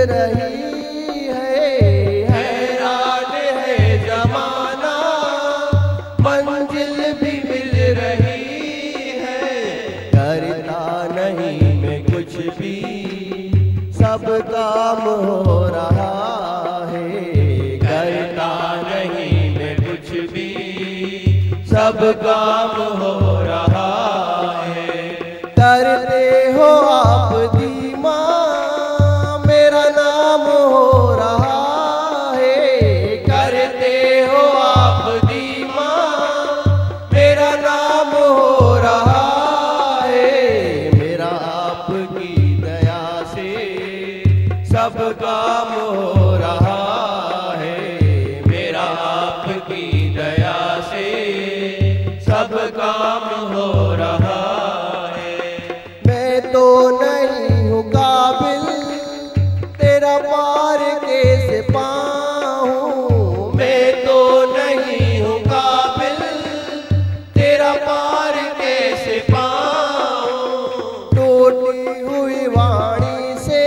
रही है, हैरान है जमाना, मंजिल भी मिल रही है। करता नहीं मैं कुछ भी, सब काम हो रहा है। करता नहीं मैं कुछ भी, सब काम हो रहा है। करते हो आप धीमा, मेरा नाम हो रहा है। करते हो आप धीमा, मेरा नाम हो रहा है। मेरा आपकी दया से सब काम हो रहा है। मेरा आपकी दया से सब काम हो रहा है। मैं तो नहीं हूँ काबिल, तेरा पार कैसे पाऊँ। मैं तो नहीं हूँ काबिल, तेरा पार कैसे पाऊँ। टूटी हुई वाणी से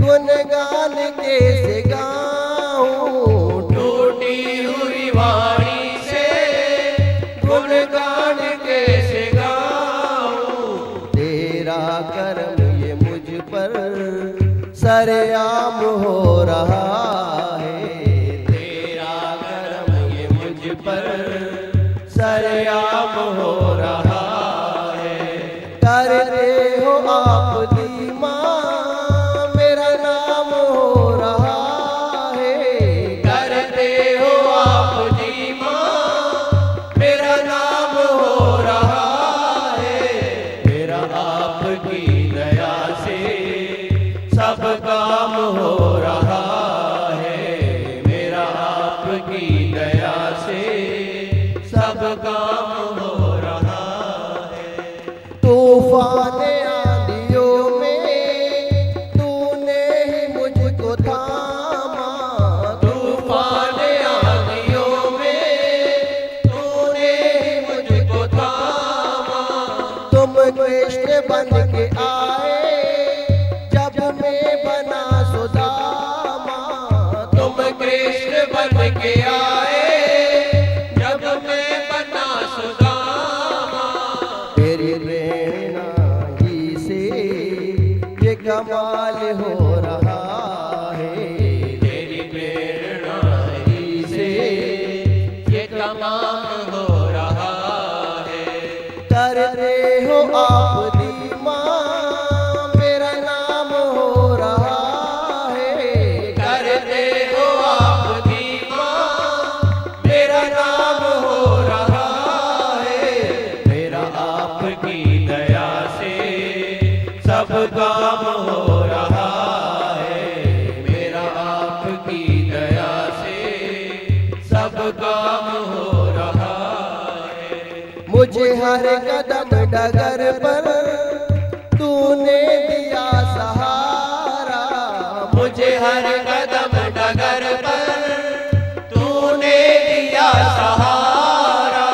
गुनगान कैसे गाऊँ। टूटी हुई वाणी से गुनगान कैसे गाऊँ। तेरा करम ये मुझ पर सरेआम हो रहा है। तेरा करम ये मुझ पर सरेआम हो रहा है। करते हो आप धीमा, मेरा नाम हो रहा है। करते हो आप धीमा, मेरा नाम हो रहा है। मेरा आपकी दया से सब काम हो रहा है। मेरा आपकी दया से सब काम हो रहा है। तूफान आंधियों में तूने ही मुझको थामा। तूफान आंधियों में तूने ही मुझको थामा। तुम कृष्ण बन के आए जब मैं बना सुदामा। तुम कृष्ण बन के आए जब मैं बना सुदामा। तेरी प्रेरणा ही से ये कमाल हो रहा है। तेरी प्रेरणा ही से ये कमाल हो रहा है। करते हो आप धीमा, मेरा नाम हो रहा है। करते हो आप धीमा, मेरा नाम हो रहा है। मेरा आपकी दया से सब काम हो रहा है। मेरा आपकी दया से सब काम हो रहा है। मुझे हर कदम डगर पर तूने दिया सहारा। मुझे हर कदम डगर पर तूने दिया सहारा।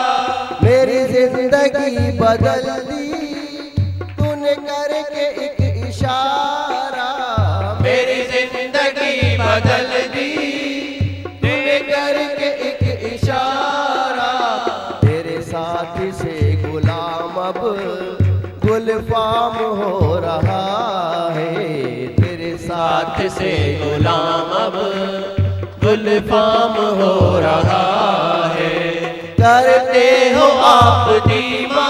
मेरी जिंदगी बदल दी तूने करके एक इशारा। मेरी जिंदगी बदल दी तूने करके एक इशारा। तेरे साथ से गुलाम अब गुलफाम हो रहा है। तेरे साथ से गुलाम अब गुलफाम हो रहा है। करते हो आप धीमा,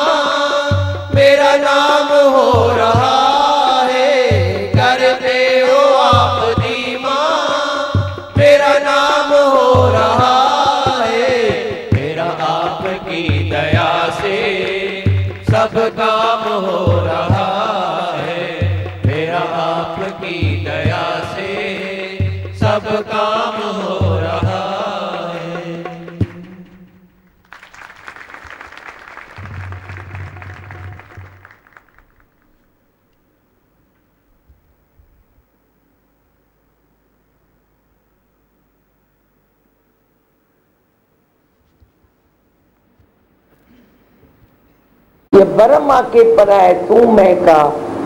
मेरा नाम हो रहा है। करते हो आप धीमा, मेरा नाम हो रहा है। मेरा आपकी दया से सब काम हो रहा है। मेरा आपकी दया से सब काम हो रहा है। ये ब्रह्मा के पर है तू मैं का,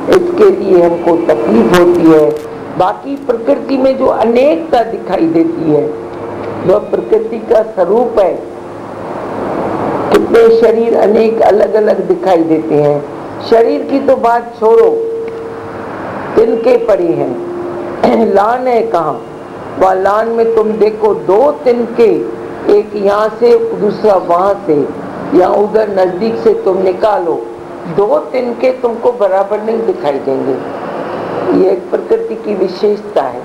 इसके लिए हमको तकलीफ होती है। बाकी प्रकृति में जो अनेकता दिखाई देती है वह प्रकृति का स्वरूप है। कितने शरीर अनेक अलग अलग दिखाई देते हैं। शरीर की तो बात छोड़ो, तिनके पड़ी हैं, लान है कहाँ, वह लान में तुम देखो दो तिनके, एक यहाँ से दूसरा वहां से, या उधर नजदीक से तुम निकालो, दो तिनके तुमको बराबर नहीं दिखाई देंगे। ये एक प्रकृति की विशेषता है,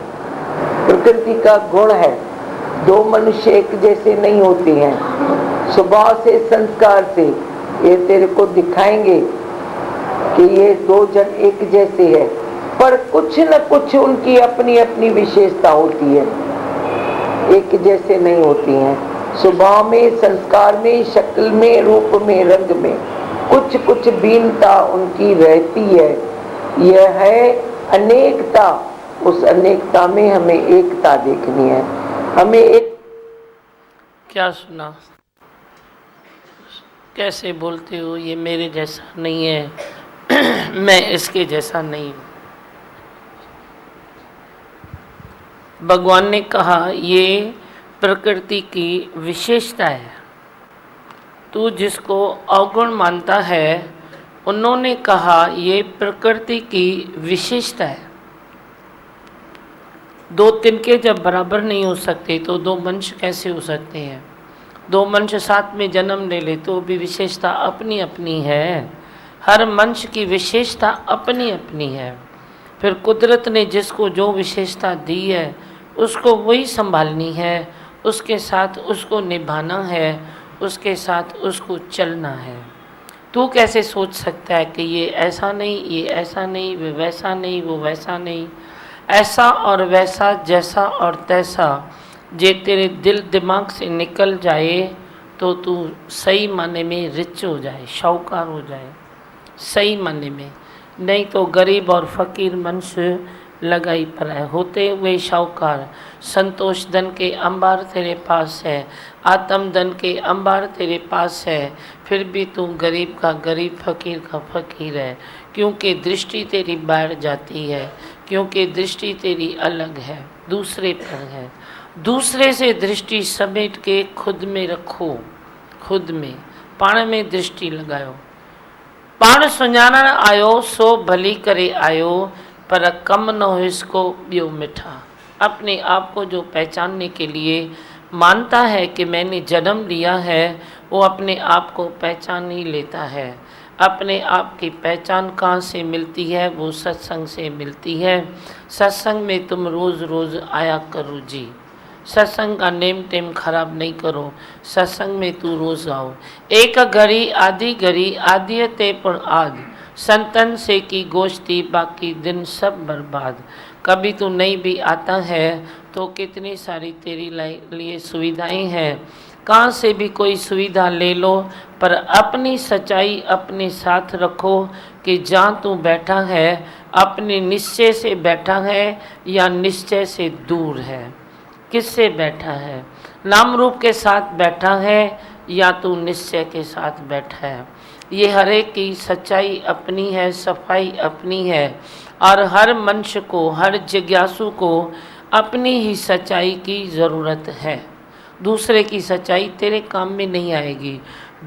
प्रकृति का गुण है। दो मनुष्य एक जैसे नहीं होते हैं, स्वभाव से संस्कार से ये तेरे को दिखाएंगे कि ये दो जन एक जैसे है, पर कुछ न कुछ उनकी अपनी अपनी विशेषता होती है, एक जैसे नहीं होती हैं। स्वभाव में, संस्कार में, शक्ल में, रूप में, रंग में कुछ कुछ भिन्नता उनकी रहती है। यह है अनेकता। उस अनेकता में हमें एकता देखनी है। हमें एक क्या सुना, कैसे बोलते हो, ये मेरे जैसा नहीं है, मैं इसके जैसा नहीं हूँ। भगवान ने कहा ये प्रकृति की विशेषता है। तू जिसको अवगुण मानता है, उन्होंने कहा ये प्रकृति की विशेषता है। दो तिनके जब बराबर नहीं हो सकते तो दो मनुष्य कैसे हो सकते हैं? दो मनुष्य साथ में जन्म ले ले तो भी विशेषता अपनी अपनी है। हर मनुष्य की विशेषता अपनी अपनी है। फिर कुदरत ने जिसको जो विशेषता दी है उसको वही संभालनी है, उसके साथ उसको निभाना है, उसके साथ उसको चलना है। तू कैसे सोच सकता है कि ये ऐसा नहीं, ये ऐसा नहीं, वो वैसा नहीं, वो वैसा नहीं। ऐसा और वैसा, जैसा और तैसा जे तेरे दिल दिमाग से निकल जाए तो तू सही माने में रिच हो जाए, शाहूकार हो जाए, सही माने में। नहीं तो गरीब और फकीर मनुष्य लगाई पर है, होते हुए शाहूकार। संतोष धन के अंबार तेरे पास है, आत्म धन के अंबार तेरे पास है, फिर भी तू गरीब का गरीब, फकीर का फकीर है। क्योंकि दृष्टि तेरी बाहर जाती है, क्योंकि दृष्टि तेरी अलग है, दूसरे पर है। दूसरे से दृष्टि समेट के खुद में रखो, खुद में पाण में दृष्टि लगाओ। पाण सुञाणण आयो सो भली करे आयो, पर कम न हो इसको बियो मिठा। अपने आप को जो पहचानने के लिए मानता है कि मैंने जन्म लिया है, वो अपने आप को पहचान ही लेता है। अपने आप की पहचान कहाँ से मिलती है? वो सत्संग से मिलती है। सत्संग में तुम रोज़ रोज़ आया करो जी। सत्संग का नेम टेम खराब नहीं करो, सत्संग में तू रोज़ आओ। एक घड़ी आदि ते पण आद, संतन से की गोश्ती बाकी दिन सब बर्बाद। कभी तू नहीं भी आता है तो कितनी सारी तेरी लिए सुविधाएं हैं, कहाँ से भी कोई सुविधा ले लो, पर अपनी सच्चाई अपने साथ रखो कि जहाँ तू बैठा है अपने निश्चय से बैठा है या निश्चय से दूर है। किससे बैठा है? नाम रूप के साथ बैठा है या तू निश्चय के साथ बैठा है? ये हर एक की सच्चाई अपनी है, सफाई अपनी है। और हर मनुष्य को, हर जिज्ञासु को अपनी ही सच्चाई की ज़रूरत है। दूसरे की सच्चाई तेरे काम में नहीं आएगी,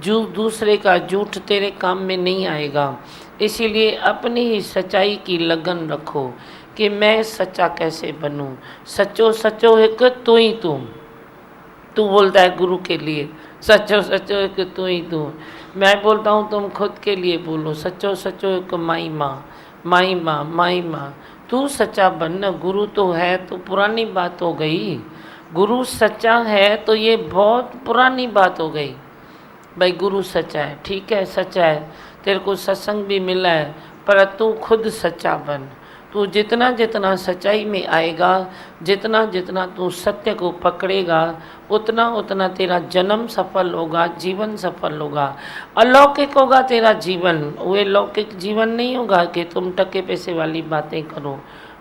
दूसरे का झूठ तेरे काम में नहीं आएगा। इसीलिए अपनी ही सच्चाई की लगन रखो कि मैं सच्चा कैसे बनूं। सच्चो सच्चो एक तू ही तू बोलता है गुरु के लिए, सच्चो सच्चो एक तू ही तू। मैं बोलता हूँ तुम खुद के लिए बोलो, सच्चो सच्चो एक माई माँ, माई माँ, माई माँ। तू सच्चा बनना। गुरु तो है तो पुरानी बात हो गई, गुरु सच्चा है तो ये बहुत पुरानी बात हो गई। भाई गुरु सच्चा है, ठीक है, सच्चा है, तेरे को सत्संग भी मिला है, पर तू खुद सच्चा बन। तू जितना जितना सच्चाई में आएगा, जितना जितना तू सत्य को पकड़ेगा, उतना उतना तेरा जन्म सफल होगा, जीवन सफल होगा, अलौकिक होगा तेरा जीवन। वो लौकिक जीवन नहीं होगा कि तुम टके पैसे वाली बातें करो।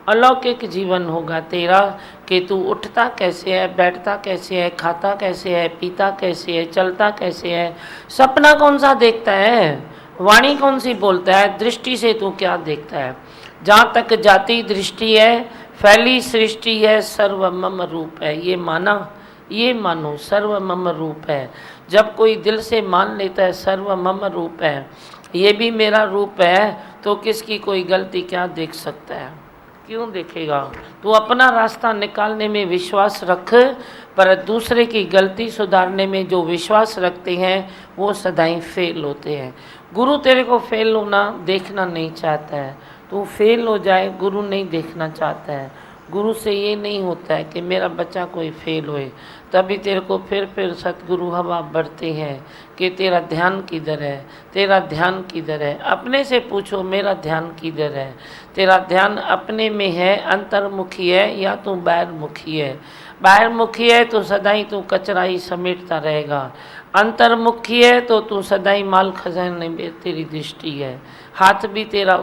अलौकिक जीवन होगा तेरा कि तू उठता कैसे है, बैठता कैसे है, खाता कैसे है, पीता कैसे है, चलता कैसे है, सपना कौन सा देखता है, वाणी कौन सी बोलता है, दृष्टि से तू क्या देखता है। जहाँ तक जाती दृष्टि है फैली सृष्टि है, सर्व मम रूप है। ये माना, ये मानो सर्व मम रूप है। जब कोई दिल से मान लेता है सर्व मम रूप है, ये भी मेरा रूप है, तो किसकी कोई गलती क्या देख सकता है? क्यों देखेगा? तू अपना रास्ता निकालने में विश्वास रख, पर दूसरे की गलती सुधारने में जो विश्वास रखते हैं वो सदाई फेल होते हैं। गुरु तेरे को फेल होना देखना नहीं चाहता है, तू फेल हो जाए गुरु नहीं देखना चाहता है। गुरु से ये नहीं होता है कि मेरा बच्चा कोई फेल होए, तभी तेरे को फिर सतगुरु हवा बढ़ते हैं कि तेरा ध्यान किधर है, तेरा ध्यान किधर है। अपने से पूछो मेरा ध्यान किधर है। तेरा ध्यान अपने में है, अंतर्मुखी है या तू बाहरमुखी है? बाहरमुखी है तो सदाई तू कचरा ही समेटता रहेगा, अंतर्मुखी है तो तू सदाई माल खजाने में तेरी दृष्टि है। हाथ भी तेरा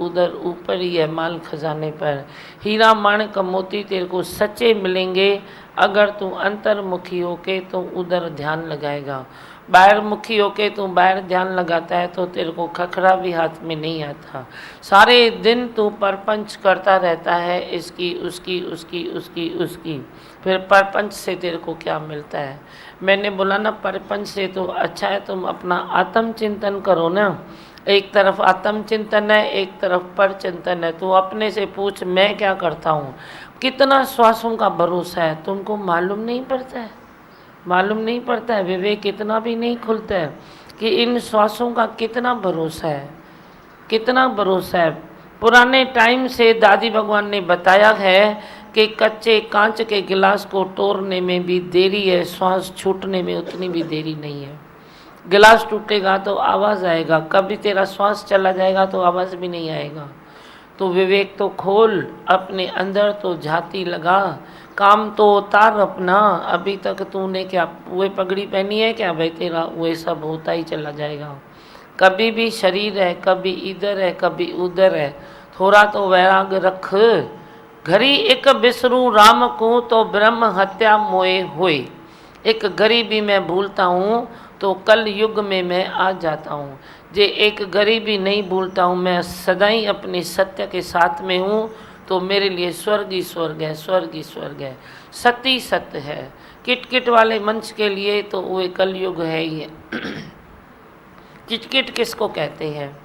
उधर ऊपर ही है माल खजाने पर। हीरा माणिक मोती तेरे को सच्चे मिलेंगे अगर तू अंतर्मुखी होके तो उधर ध्यान लगाएगा। बाहरमुखी होके तू बाहर ध्यान लगाता है तो तेरे को खखरा भी हाथ में नहीं आता। सारे दिन तू परपंच करता रहता है, इसकी उसकी उसकी उसकी उसकी, फिर परपंच से तेरे को क्या मिलता है? मैंने बोला ना, परपंच से तो अच्छा है तुम अपना आत्मचिंतन करो ना। एक तरफ आत्मचिंतन है, एक तरफ पर चिंतन है। तू अपने से पूछ मैं क्या करता हूँ, कितना श्वासों का भरोसा है, तुमको मालूम नहीं पड़ता है? मालूम नहीं पड़ता है, विवेक इतना भी नहीं खुलता है कि इन श्वासों का कितना भरोसा है, कितना भरोसा है। पुराने टाइम से दादी भगवान ने बताया है कि कच्चे कांच के गिलास को तोड़ने में भी देरी है, श्वास छूटने में उतनी भी देरी नहीं है। गिलास टूटेगा तो आवाज़ आएगा, कभी तेरा श्वास चला जाएगा तो आवाज़ भी नहीं आएगा। तो विवेक तो खोल, अपने अंदर तो झांकी लगा, काम तो उतार अपना। अभी तक तूने क्या वो पगड़ी पहनी है क्या? भाई तेरा वो सब होता ही चला जाएगा। कभी भी शरीर है, कभी इधर है, कभी उधर है। थोड़ा तो वैराग रख। घड़ी एक बिसरू राम को तो ब्रह्म हत्या मोए होए। एक गरीबी मैं भूलता हूँ तो कल युग में मैं आ जाता हूँ। जे एक गरीबी नहीं भूलता हूँ, मैं सदाई अपने सत्य के साथ में हूँ, तो मेरे लिए स्वर्ग ही स्वर्ग है, स्वर्ग ही स्वर्ग है, सत्य ही सत्य है। किटकिट वाले मंच के लिए तो वो कलयुग है ही है। किटकिट किसको कहते हैं?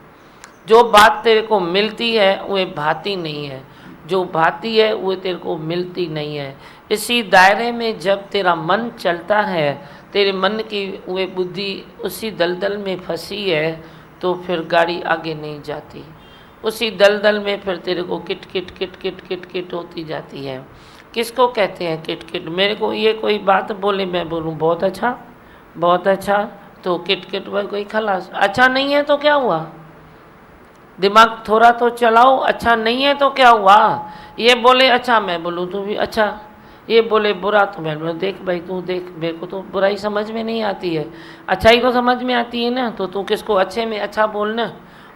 जो बात तेरे को मिलती है वो भाती नहीं है, जो भाती है वो तेरे को मिलती नहीं है। इसी दायरे में जब तेरा मन चलता है, तेरे मन की वो बुद्धि उसी दलदल में फंसी है, तो फिर गाड़ी आगे नहीं जाती। उसी दलदल में फिर तेरे को kit kit kit kit kit kit होती जाती है। किसको कहते हैं किट किट? मेरे को ये कोई बात बोले, मैं बोलूँ बहुत अच्छा बहुत अच्छा, तो किट किट पर कोई खलास। अच्छा नहीं है तो क्या हुआ? दिमाग थोड़ा तो चलाओ। अच्छा नहीं है तो क्या हुआ? ये बोले अच्छा, मैं बोलूँ तो भी अच्छा। ये बोले बुरा तो मैं बोलूँ देख भाई तू देख, मेरे को तो बुराई समझ में नहीं आती है, अच्छाई तो समझ में आती है ना। तो तू किसको अच्छे में अच्छा बोलना,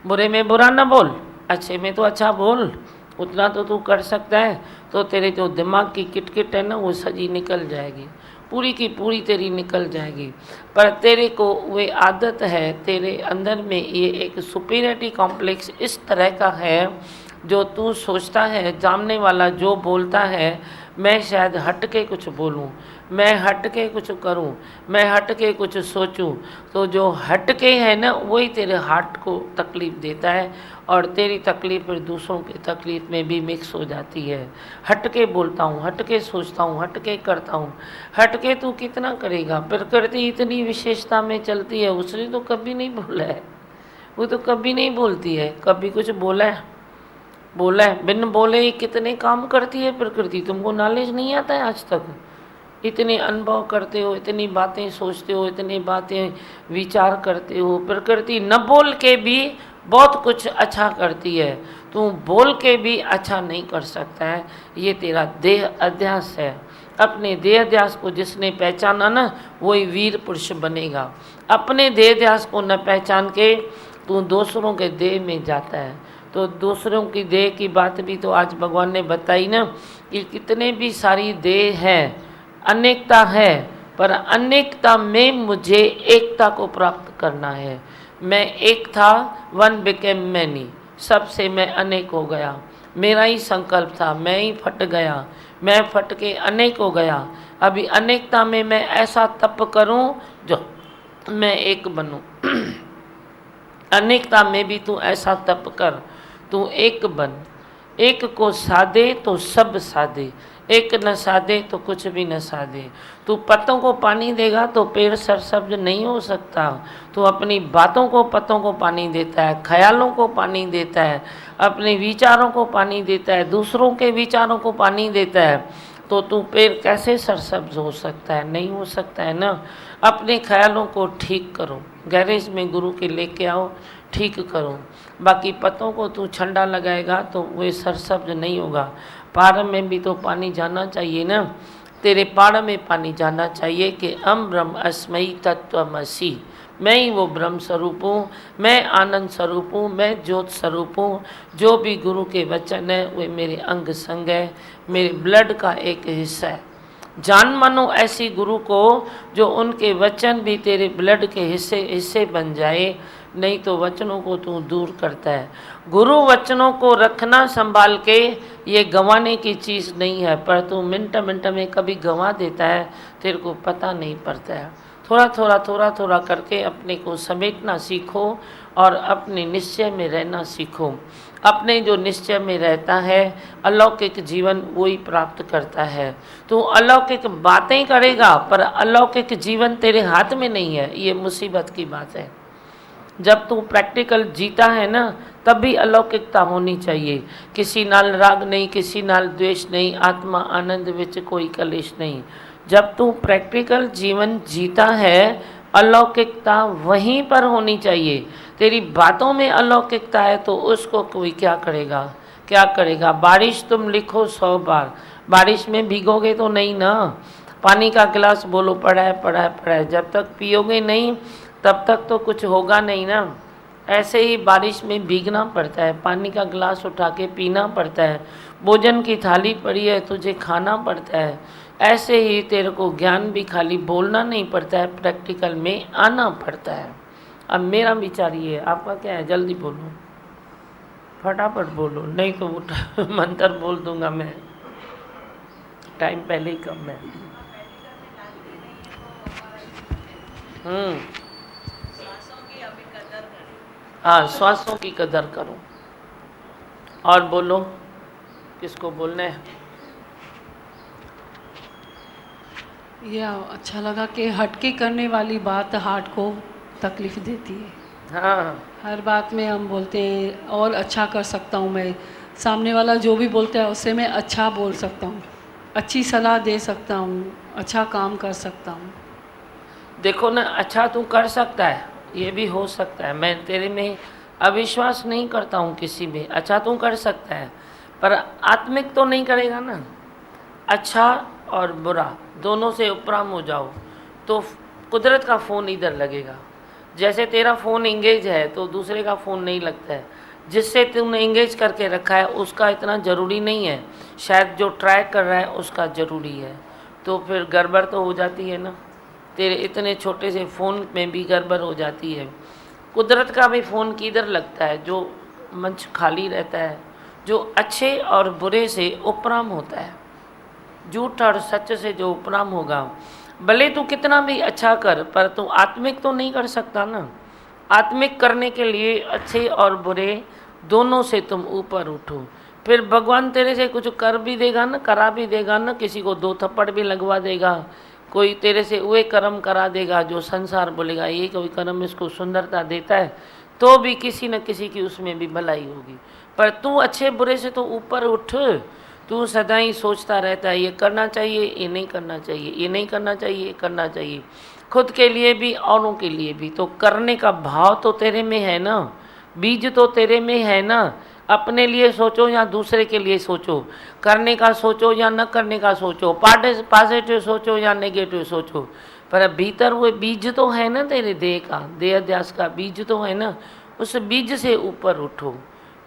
बुरे में बुरा ना बोल, अच्छे में तो अच्छा बोल। उतना तो तू कर सकता है, तो तेरे जो दिमाग की किटकिट है ना वो सजी निकल जाएगी, पूरी की पूरी तेरी निकल जाएगी। पर तेरे को वे आदत है, तेरे अंदर में ये एक सुपीरियरिटी कॉम्प्लेक्स इस तरह का है, जो तू सोचता है सामने वाला जो बोलता है मैं शायद हट के कुछ बोलूं, मैं हट के कुछ करूं, मैं हट के कुछ सोचूं, तो जो हट के है ना वही तेरे हार्ट को तकलीफ़ देता है, और तेरी तकलीफ़ फिर दूसरों की तकलीफ़ में भी मिक्स हो जाती है। हट के बोलता हूँ, हट के सोचता हूँ, हट के करता हूँ। हट के तू कितना करेगा? प्रकृति इतनी विशेषता में चलती है, उसने तो कभी नहीं बोला है, वो तो कभी नहीं बोलती है। कभी कुछ बोला है? बोला है? बिन बोले ही कितने काम करती है प्रकृति। तुमको नॉलेज नहीं आता है आज तक? इतने अनुभव करते हो, इतनी बातें सोचते हो, इतनी बातें विचार करते हो। प्रकृति न बोल के भी बहुत कुछ अच्छा करती है, तू बोल के भी अच्छा नहीं कर सकता है। ये तेरा देह अध्यास है। अपने देह अध्यास को जिसने पहचाना ना वही वीर पुरुष बनेगा। अपने देह अध्यास को न पहचान के तू दूसरों के देह में जाता है, तो दूसरों की देह की बात भी तो आज भगवान ने बताई ना कि कितने भी सारी देह है, अनेकता है, पर अनेकता में मुझे एकता को प्राप्त करना है। मैं एक था, वन बिकेम मैनी, सबसे मैं अनेक हो गया। मेरा ही संकल्प था, मैं ही फट गया, मैं फट के अनेक हो गया। अभी अनेकता में मैं ऐसा तप करूं जो मैं एक बनूं। अनेकता में भी तू ऐसा तप कर, तू एक बन। एक को साधे तो सब साधे, एक न साधे तो कुछ भी न साधे। तू पत्तों को पानी देगा तो पेड़ सरसब्ज नहीं हो सकता। तू अपनी बातों को पत्तों को पानी देता है, ख्यालों को पानी देता है, अपने विचारों को पानी देता है, दूसरों के विचारों को पानी देता है, तो तू पेड़ कैसे सरसब्ज हो सकता है? नहीं हो सकता है ना। अपने ख्यालों को ठीक करो, गैरेज में गुरु के लेके आओ, ठीक करो। बाकी पत्तों को तू छंडा लगाएगा तो वे सरसब्ज नहीं होगा। पार में भी तो पानी जाना चाहिए ना। तेरे पाड़ में पानी जाना चाहिए कि अम ब्रह्म अस्मयी तत्वमसि, मैं ही वो ब्रह्म स्वरूप हूँ, मैं आनंद स्वरूप हूँ, मैं ज्योत स्वरूप हूँ। जो भी गुरु के वचन है वे मेरे अंग संग है, मेरे ब्लड का एक हिस्सा है। जान मानो ऐसी गुरु को जो उनके वचन भी तेरे ब्लड के हिस्से बन जाए, नहीं तो वचनों को तू दूर करता है। गुरु वचनों को रखना संभाल के, ये गंवाने की चीज़ नहीं है, पर तू मिनट मिनट में कभी गंवा देता है, तेरे को पता नहीं पड़ता है। थोड़ा थोड़ा करके अपने को समेटना सीखो और अपने निश्चय में रहना सीखो। अपने जो निश्चय में रहता है अलौकिक जीवन वही प्राप्त करता है। तू अलौकिक बातें करेगा पर अलौकिक जीवन तेरे हाथ में नहीं है, ये मुसीबत की बात है। जब तू प्रैक्टिकल जीता है ना, तब भी अलौकिकता होनी चाहिए। किसी नाल राग नहीं, किसी नाल द्वेष नहीं, आत्मा आनंद विच कोई कलेश नहीं। जब तू प्रैक्टिकल जीवन जीता है, अलौकिकता वहीं पर होनी चाहिए। तेरी बातों में अलौकिकता है तो उसको कोई क्या करेगा, क्या करेगा? बारिश तुम लिखो 100 बार, बारिश में भीगोगे तो नहीं ना। पानी का गिलास बोलो पड़ा है पड़ा है पड़ा है, जब तक पियोगे नहीं तब तक तो कुछ होगा नहीं ना। ऐसे ही बारिश में भीगना पड़ता है, पानी का गिलास उठा के पीना पड़ता है, भोजन की थाली पड़ी है तुझे खाना पड़ता है। ऐसे ही तेरे को ज्ञान भी खाली बोलना नहीं पड़ता है, प्रैक्टिकल में आना पड़ता है। अब मेरा विचार ये है, आपका क्या है? जल्दी बोलो, फटाफट बोलो, नहीं तो उठा मंत्र बोल दूंगा मैं, टाइम पहले ही कम है। हाँ, श्वासों की कदर करो। और बोलो, किसको बोलना है? ये अच्छा लगा कि हटके करने वाली बात हार्ट को तकलीफ देती है। हाँ, हर बात में हम बोलते हैं और अच्छा कर सकता हूँ मैं, सामने वाला जो भी बोलता है उससे मैं अच्छा बोल सकता हूँ, अच्छी सलाह दे सकता हूँ, अच्छा काम कर सकता हूँ। देखो ना, अच्छा तू कर सकता है, ये भी हो सकता है। मैं तेरे में अविश्वास नहीं करता हूँ किसी में। अच्छा तू कर सकता है पर आत्मिक तो नहीं करेगा ना। अच्छा और बुरा दोनों से उपराम हो जाओ तो कुदरत का फ़ोन इधर लगेगा। जैसे तेरा फ़ोन इंगेज है तो दूसरे का फ़ोन नहीं लगता है। जिससे तुमने इंगेज करके रखा है उसका इतना ज़रूरी नहीं है, शायद जो ट्राई कर रहा है उसका ज़रूरी है। तो फिर गड़बड़ तो हो जाती है ना। तेरे इतने छोटे से फ़ोन में भी गड़बड़ हो जाती है। कुदरत का भी फ़ोन किधर लगता है? जो मंच खाली रहता है, जो अच्छे और बुरे से उपराम होता है, झूठ और सच से जो उपराम होगा। भले तू कितना भी अच्छा कर पर तू आत्मिक तो नहीं कर सकता ना। आत्मिक करने के लिए अच्छे और बुरे दोनों से तुम ऊपर उठो। फिर भगवान तेरे से कुछ कर भी देगा ना, करा भी देगा ना। किसी को 2 थप्पड़ भी लगवा देगा, कोई तेरे से वे कर्म करा देगा जो संसार बोलेगा ये कोई कर्म इसको सुंदरता देता है, तो भी किसी न किसी की उसमें भी भलाई होगी। पर तू अच्छे बुरे से तो ऊपर उठ। तू सदा ही सोचता रहता है ये करना चाहिए, ये नहीं करना चाहिए, ये नहीं करना चाहिए, ये करना चाहिए, खुद के लिए भी औरों के लिए भी। तो करने का भाव तो तेरे में है ना, बीज तो तेरे में है ना। अपने लिए सोचो या दूसरे के लिए सोचो, करने का सोचो या न करने का सोचो, पॉजिटिव सोचो या नेगेटिव सोचो, पर भीतर वो बीज तो है ना तेरे देह का, देह अध्यास का बीज तो है ना। उस बीज से ऊपर उठो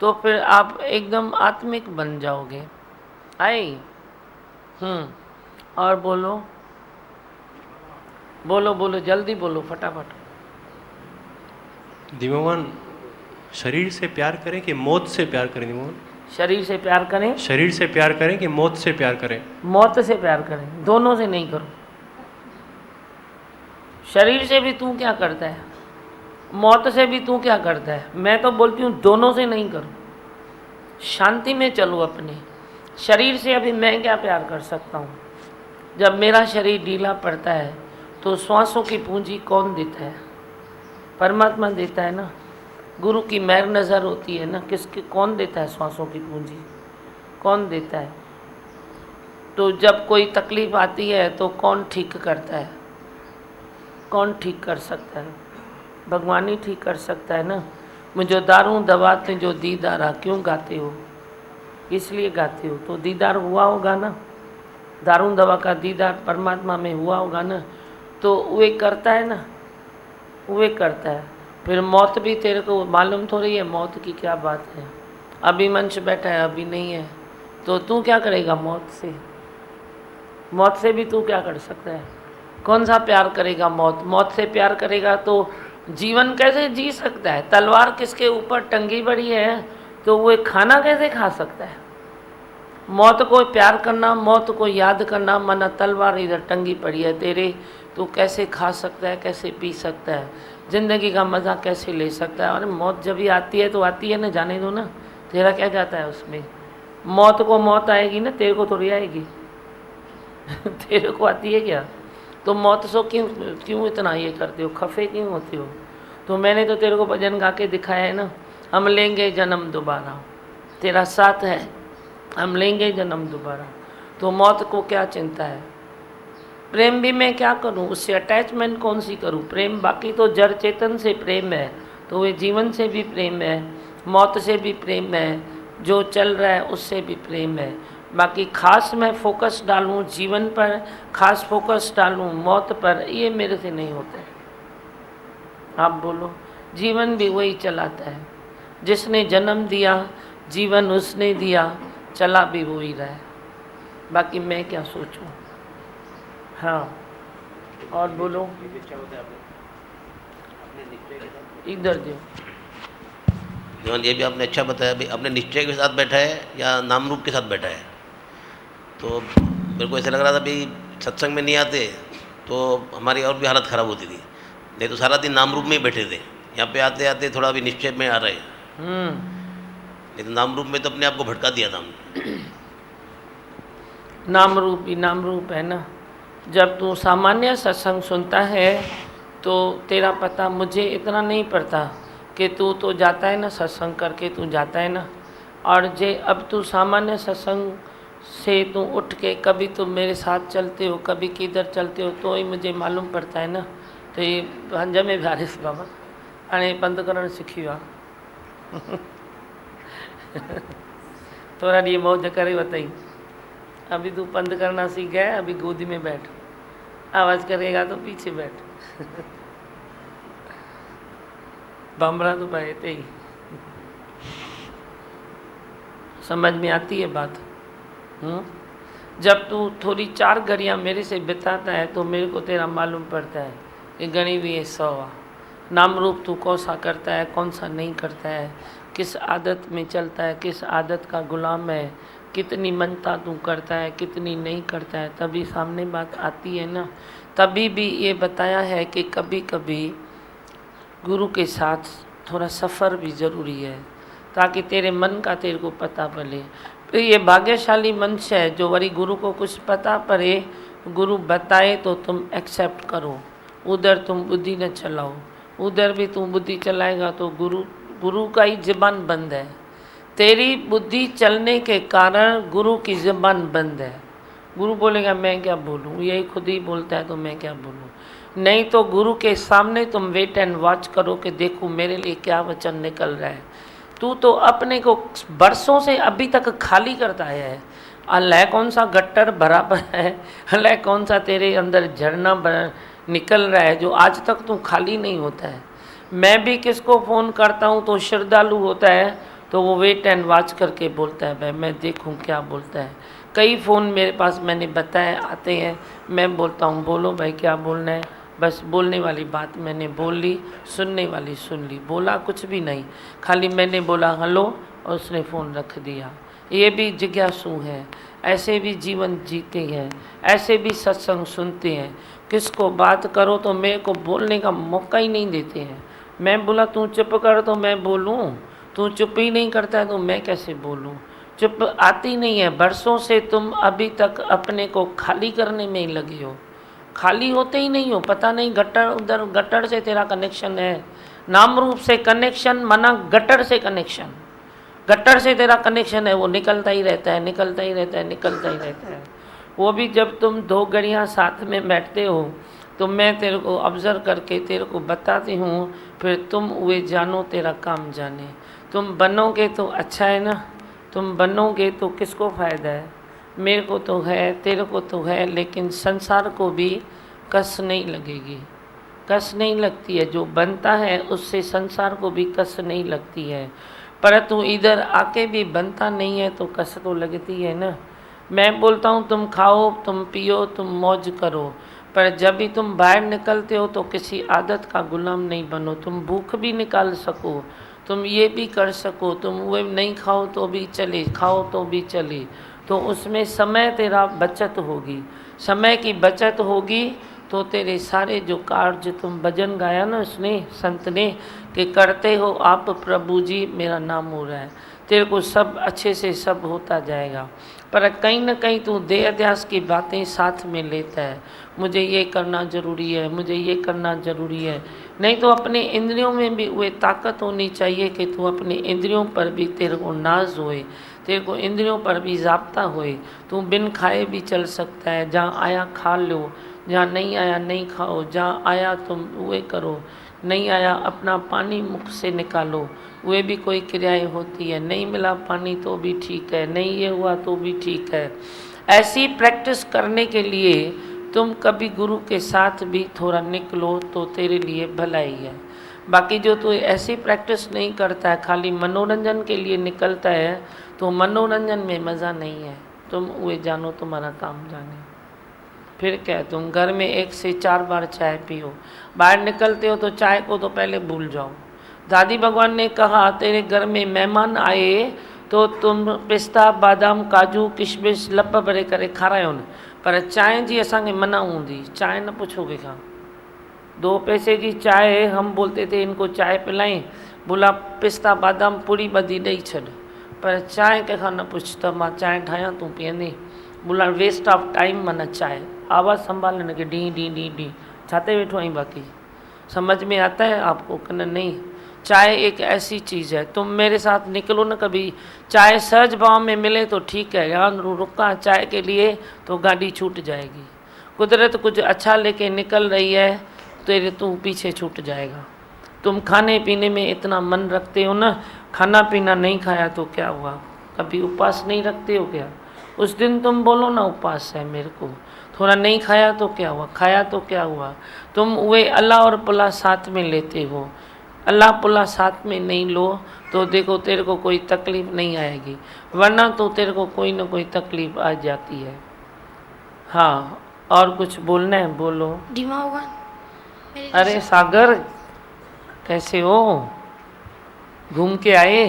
तो फिर आप एकदम आत्मिक बन जाओगे। आई और बोलो बोलो बोलो, जल्दी बोलो, फटाफट। दिव्यमान, शरीर से प्यार करें कि मौत से प्यार करें? दिव्यमान, शरीर से प्यार करें, शरीर से प्यार करें कि मौत से प्यार करें? मौत से प्यार करें, दोनों से नहीं करो। शरीर से भी तू क्या करता है, मौत से भी तू क्या करता है। मैं तो बोलती हूँ दोनों से नहीं करो, शांति में चलो अपने। शरीर से अभी मैं क्या प्यार कर सकता हूँ। जब मेरा शरीर ढीला पड़ता है तो श्वासों की पूंजी कौन देता है? परमात्मा देता है ना। गुरु की मेहर नज़र होती है ना, किसके, कौन देता है श्वासों की पूंजी, कौन देता है। तो जब कोई तकलीफ़ आती है तो कौन ठीक करता है, कौन ठीक कर सकता है? भगवान ही ठीक कर सकता है ना। मुझे दारू दवाते जो दीदारा, क्यों गाते हो, इसलिए गाते हो। तो दीदार हुआ होगा ना, दारू दवा का दीदार परमात्मा में हुआ होगा ना, तो वे करता है ना, वे करता है। फिर मौत भी तेरे को मालूम थोड़ी है मौत की क्या बात है। अभी मंच बैठा है, अभी नहीं है, तो तू क्या करेगा मौत से? मौत से भी तू क्या कर सकता है? कौन सा प्यार करेगा मौत? मौत से प्यार करेगा तो जीवन कैसे जी सकता है? तलवार किसके ऊपर टंगी पड़ी है तो वो खाना कैसे खा सकता है? मौत को प्यार करना, मौत को याद करना, माना तलवार इधर टंगी पड़ी है तेरे, तो कैसे खा सकता है, कैसे पी सकता है, ज़िंदगी का मज़ा कैसे ले सकता है? अरे मौत जब भी आती है तो आती है ना, जाने दो ना, तेरा क्या जाता है उसमें। मौत को मौत आएगी ना, तेरे को थोड़ी आएगी तेरे को आती है क्या? तो मौत से क्यों इतना ये करते हो, खफे क्यों होते हो? तो मैंने तो तेरे को भजन गा के दिखाया है ना, हम लेंगे जन्म दोबारा, तेरा साथ है, हम लेंगे जन्म दोबारा। तो मौत को क्या चिंता है? प्रेम भी मैं क्या करूं, उससे अटैचमेंट कौन सी करूं? प्रेम बाकी तो जड़ चेतन से प्रेम है, तो वे जीवन से भी प्रेम है, मौत से भी प्रेम है, जो चल रहा है उससे भी प्रेम है। बाकी खास मैं फोकस डालूं जीवन पर, खास फोकस डालूं मौत पर, ये मेरे से नहीं होता है। आप बोलो, जीवन भी वही चलाता है, जिसने जन्म दिया जीवन उसने दिया, चला भी वो ही रहा है, बाकी मैं क्या सोचूं। हाँ और बोलो, इधर दो। जीवन ये भी आपने अच्छा बताया, भाई अपने निश्चय के साथ बैठा है या नाम रूप के साथ बैठा है। तो मेरे को ऐसा लग रहा था भाई सत्संग में नहीं आते तो हमारी और भी हालत ख़राब होती थी, नहीं तो सारा दिन नाम रूप में ही बैठे थे। यहाँ पे आते आते थोड़ा अभी निश्चय में आ रहे हैं, नहीं तो नाम रूप में तो अपने आप को भटका दिया था हमने। नाम रूप ही नाम रूप है ना। जब तू सामान्य सत्संग सुनता है तो तेरा पता, मुझे इतना नहीं पड़ता कि तू तो जाता है ना सत्संग करके, तू जाता है ना, और जे अब तू सामान्य सत्संग से तू उठ के कभी तुम मेरे साथ चलते हो, कभी किधर चलते हो, तो ही मुझे मालूम पड़ता है ना। तो ये भांजा में भारिस बाबा अने पंध करण सीखी वा थोड़ा ये मौज करे बताई। अभी तू पंध करना सीख गया, अभी गोदी में बैठ, आवाज़ करेगा तो पीछे बैठ बमरा तो बैठते ही। समझ में आती है बात? जब तू थोड़ी 4 घड़ियाँ मेरे से बिताता है तो मेरे को तेरा मालूम पड़ता है कि गणी भी है 100। नाम रूप तू कौन सा करता है, कौन सा नहीं करता है, किस आदत में चलता है, किस आदत का गुलाम है, कितनी मनता तू करता है, कितनी नहीं करता है, तभी सामने बात आती है ना। तभी भी ये बताया है कि कभी कभी गुरु के साथ थोड़ा सफ़र भी ज़रूरी है, ताकि तेरे मन का तेरे को पता पड़े। तो ये भाग्यशाली मंच है जो वरी गुरु को कुछ पता पड़े, गुरु बताए तो तुम एक्सेप्ट करो, उधर तुम बुद्धि न चलाओ। उधर भी तुम बुद्धि चलाएगा तो गुरु का ही ज़बान बंद है। तेरी बुद्धि चलने के कारण गुरु की ज़बान बंद है। गुरु बोलेगा मैं क्या बोलूँ, यही खुद ही बोलता है तो मैं क्या बोलूँ। नहीं तो गुरु के सामने तुम वेट एंड वॉच करो कि देखो मेरे लिए क्या वचन निकल रहा है। तू तो अपने को बरसों से अभी तक खाली करता है। अल्लाह कौन सा गट्टर बराबर है, अल्लाह कौन सा तेरे अंदर झरना निकल रहा है जो आज तक तू खाली नहीं होता है। मैं भी किसको फ़ोन करता हूँ तो श्रद्धालु होता है तो वो वेट एंड वॉच करके बोलता है भाई मैं देखूँ क्या बोलता है। कई फ़ोन मेरे पास मैंने बताया आते हैं, मैं बोलता हूँ बोलो भाई क्या बोलना है, बस बोलने वाली बात मैंने बोल ली, सुनने वाली सुन ली, बोला कुछ भी नहीं, खाली मैंने बोला हेलो और उसने फ़ोन रख दिया। ये भी जिज्ञासु हैं, ऐसे भी जीवन जीते हैं, ऐसे भी सत्संग सुनते हैं। किसको बात करो तो मेरे को बोलने का मौका ही नहीं देते हैं। मैं बोला तू चुप कर तो मैं बोलूं, तू चुप ही नहीं करता है तो मैं कैसे बोलूं। चुप आती नहीं है। बरसों से तुम अभी तक अपने को खाली करने में ही लगे हो, खाली होते ही नहीं हो। पता नहीं गटर उधर गटर से तेरा कनेक्शन है, नाम रूप से कनेक्शन माना गटर से कनेक्शन, गटर से तेरा कनेक्शन है, वो निकलता ही रहता है, निकलता ही रहता है, निकलता ही रहता है। वो भी जब तुम 2 घड़ियाँ साथ में बैठते हो तो मैं तेरे को ऑब्ज़र्व करके तेरे को बताती हूँ, फिर तुम वे जानो तेरा काम जाने। तुम बनोगे तो अच्छा है ना, तुम बनोगे तो किसको फ़ायदा है। मेरे को तो है, तेरे को तो है, लेकिन संसार को भी कस नहीं लगेगी, कस नहीं लगती है। जो बनता है उससे संसार को भी कस नहीं लगती है। पर तू इधर आके भी बनता नहीं है तो कस तो लगती है ना। मैं बोलता हूँ तुम खाओ, तुम पियो, तुम मौज करो, पर जब भी तुम बाहर निकलते हो तो किसी आदत का गुलाम नहीं बनो। तुम भूख भी निकाल सको, तुम ये भी कर सको, तुम वो नहीं खाओ तो भी चले, खाओ तो भी चले, तो उसमें समय तेरा बचत होगी। समय की बचत होगी तो तेरे सारे जो कार्य, तुम भजन गाया ना उसने संत ने कि करते हो आप प्रभु जी मेरा नाम हो रहा है, तेरे को सब अच्छे से सब होता जाएगा। पर कहीं ना कहीं तू देह अध्यास की बातें साथ में लेता है, मुझे ये करना ज़रूरी है, मुझे ये करना ज़रूरी है। नहीं तो अपने इंद्रियों में भी वो ताकत होनी चाहिए कि तू अपने इंद्रियों पर भी तेरे को नाज होए, तेरे को इंद्रियों पर भी ज़ाब्ता होए। तू बिन खाए भी चल सकता है, जहाँ आया खा लो, जहाँ नहीं आया नहीं खाओ, जहाँ आया तुम वे करो, नहीं आया अपना पानी मुख से निकालो, वे भी कोई क्रियाएं होती है। नहीं मिला पानी तो भी ठीक है, नहीं ये हुआ तो भी ठीक है। ऐसी प्रैक्टिस करने के लिए तुम कभी गुरु के साथ भी थोड़ा निकलो तो तेरे लिए भलाई है। बाकी जो तू ऐसी प्रैक्टिस नहीं करता है, खाली मनोरंजन के लिए निकलता है, तो मनोरंजन में मज़ा नहीं है। तुम वे जानो तुम्हारा काम जाने। फिर क्या, तुम घर में 1 से 4 बार चाय पियो, बाहर निकलते हो तो चाय को तो पहले भूल जाओ। दादी भगवान ने कहा तेरे घर में मेहमान आए तो तुम पिस्ता बादाम काजू किशमिश लप भरे करे खारायो न, पर चांहि जी असांखे मना हूंदी, चांहि न पुछोगे कहाँ। 2 पैसे की चाय हम बोलते थे इनको चाय पिलाएं, बोला पिस्ता बादाम पूरी बदी ॾेई छॾ, पर चांहि कंहिंखां न पुछ त मां चांहि ठाहियां तूं पीअंदी। बोला वेस्ट ऑफ टाइम माना चाय। आवाज़ संभाल हिनखे डी डी डी डी, छाते वेठो आई बाकी समझ में आता है आपको कि नहीं। चाय एक ऐसी चीज़ है, तुम मेरे साथ निकलो ना कभी, चाय सहज भाव में मिले तो ठीक है, यहाँ रुका चाय के लिए तो गाड़ी छूट जाएगी। कुदरत कुछ अच्छा लेके निकल रही है तेरे तू पीछे छूट जाएगा। तुम खाने पीने में इतना मन रखते हो ना, खाना पीना नहीं खाया तो क्या हुआ, कभी उपवास नहीं रखते हो क्या। उस दिन तुम बोलो ना उपवास है मेरे को, थोड़ा नहीं खाया तो क्या हुआ, खाया तो क्या हुआ। तुम वे अल्लाह और पुला साथ में लेते हो, अल्लाह पुला साथ में नहीं लो तो देखो तेरे को कोई तकलीफ़ नहीं आएगी, वरना तो तेरे को कोई ना कोई तकलीफ़ आ जाती है। हाँ, और कुछ बोलना है बोलो। अरे सागर कैसे हो, घूम के आए?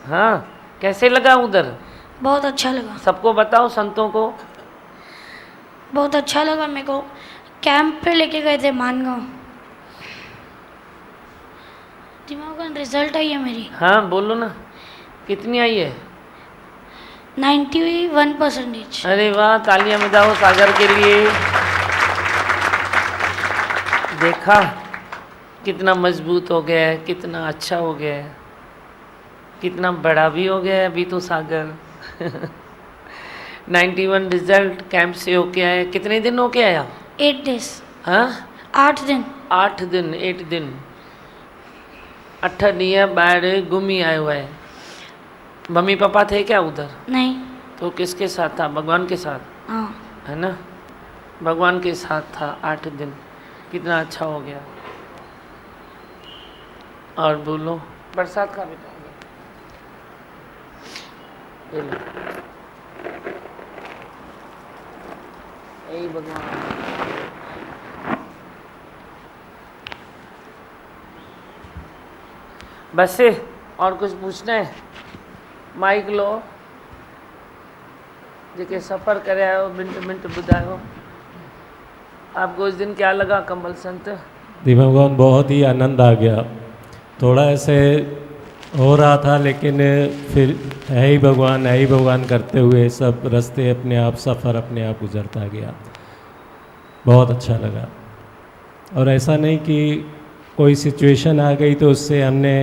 हाँ, कैसे लगा उधर? बहुत अच्छा लगा। सबको बताओ, संतों को। बहुत अच्छा लगा मेरे को। कैंप पे लेके गए थे मानगांव, दिमाग रिजल्ट आई है मेरी। हाँ बोलो ना, कितनी आई है? 91%। अरे वाह, तालियां बजाओ सागर के लिए। देखा कितना मजबूत हो गया है, कितना अच्छा हो गया है, कितना बड़ा भी हो गया है अभी तो सागर। 91 रिजल्ट कैंप से होके आया। कितने दिन होके आया? 8 डेज। हाँ 8 दिन। 8 दिन, 8 दिन, 8 ॾींहं ॿाहिरि घुमी आयो है। मम्मी पापा थे क्या उधर? नहीं। तो किसके साथ था? भगवान के साथ, हाँ। है ना, भगवान के साथ था 8 दिन। कितना अच्छा हो गया। और बोलो, बरसात का बेटा ये लो। ऐ भगवान, बस से और कुछ पूछना है? माइक लो, जेके सफ़र करे आयो मिंट ॿुधायो आपको इस दिन क्या लगा कमल संत? दीपक भगवान बहुत ही आनंद आ गया। थोड़ा ऐसे हो रहा था लेकिन फिर है ही भगवान करते हुए सब रास्ते अपने आप सफ़र अपने आप गुजरता गया। बहुत अच्छा लगा। और ऐसा नहीं कि कोई सिचुएशन आ गई तो उससे हमने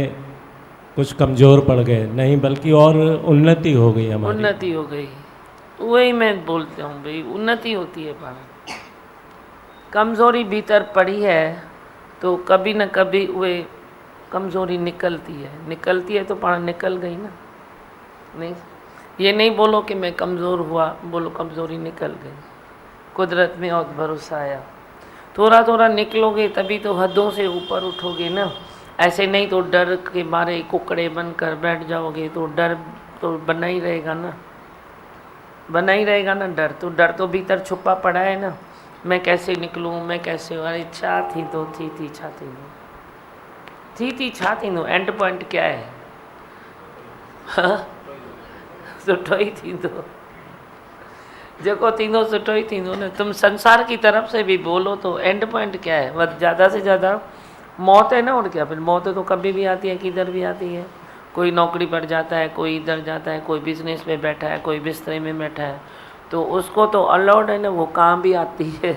कुछ कमज़ोर पड़ गए, नहीं बल्कि और उन्नति हो गई हमारी। उन्नति हो गई, वही मैं बोलता हूँ भाई, उन्नति होती है। पाण कमज़ोरी भीतर पड़ी है तो कभी न कभी वे कमज़ोरी निकलती है तो पाण निकल गई ना। नहीं, ये नहीं बोलो कि मैं कमज़ोर हुआ, बोलो कमज़ोरी निकल गई। कुदरत में और भरोसा आया, थोड़ा थोड़ा निकलोगे तभी तो हदों से ऊपर उठोगे ना। ऐसे नहीं तो डर के मारे कुकड़े बनकर बैठ जाओगे तो डर तो बना ही रहेगा ना, डर तो भीतर छुपा पड़ा है ना। मैं कैसे निकलूँ, मैं कैसे, अरे छा थी तो थी छा थींदो, एंड पॉइंट क्या है? सुठो ही थींदो, जेको थींदो सुठो ही थींदो न। तुम संसार की तरफ से भी बोलो तो एंड पॉइंट क्या है? ज़्यादा से ज़्यादा मौत है ना, और क्या? फिर मौत तो कभी भी आती है, किधर भी आती है। कोई नौकरी पर जाता है, कोई इधर जाता है, कोई बिजनेस में बैठा है, कोई बिस्तरे में बैठा है, तो उसको तो अलाउड है ना, वो काम भी आती है।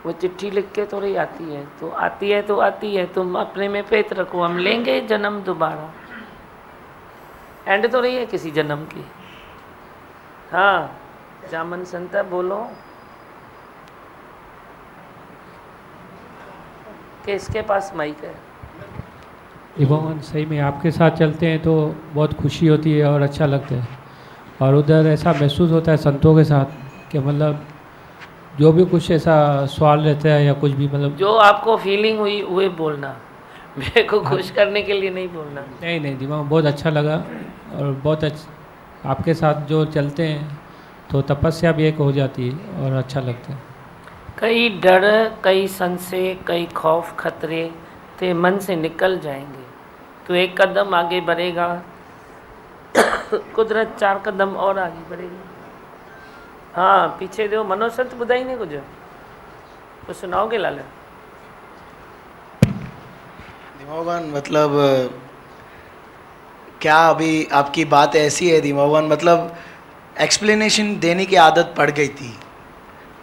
वो चिट्ठी लिख के थोड़ी आती है, तो आती है। तुम अपने में फेथ रखो, हम लेंगे जन्म दोबारा। एंड तो रही है किसी जन्म की। हाँ जामन संता बोलो कि इसके पास माइक है। भगवान सही में आपके साथ चलते हैं तो बहुत खुशी होती है और अच्छा लगता है। और उधर ऐसा महसूस होता है संतों के साथ कि मतलब जो भी कुछ ऐसा सवाल रहता है या कुछ भी, मतलब जो आपको फीलिंग हुई वो बोलना, मेरे को खुश करने के लिए नहीं बोलना। नहीं दिमाग बहुत अच्छा लगा। और बहुत आपके साथ जो चलते हैं तो तपस्या भी एक हो जाती है और अच्छा लगता है। कई डर, कई संशय, कई खौफ खतरे ते मन से निकल जाएंगे तो एक कदम आगे बढ़ेगा, कुदरत 4 कदम और आगे बढ़ेगी। हाँ पीछे दो मनोज संत बुधाई ने कुछ सुनाओगे लाला? दिमागवान मतलब क्या अभी आपकी बात ऐसी है दिमागवान, मतलब एक्सप्लेनेशन देने की आदत पड़ गई थी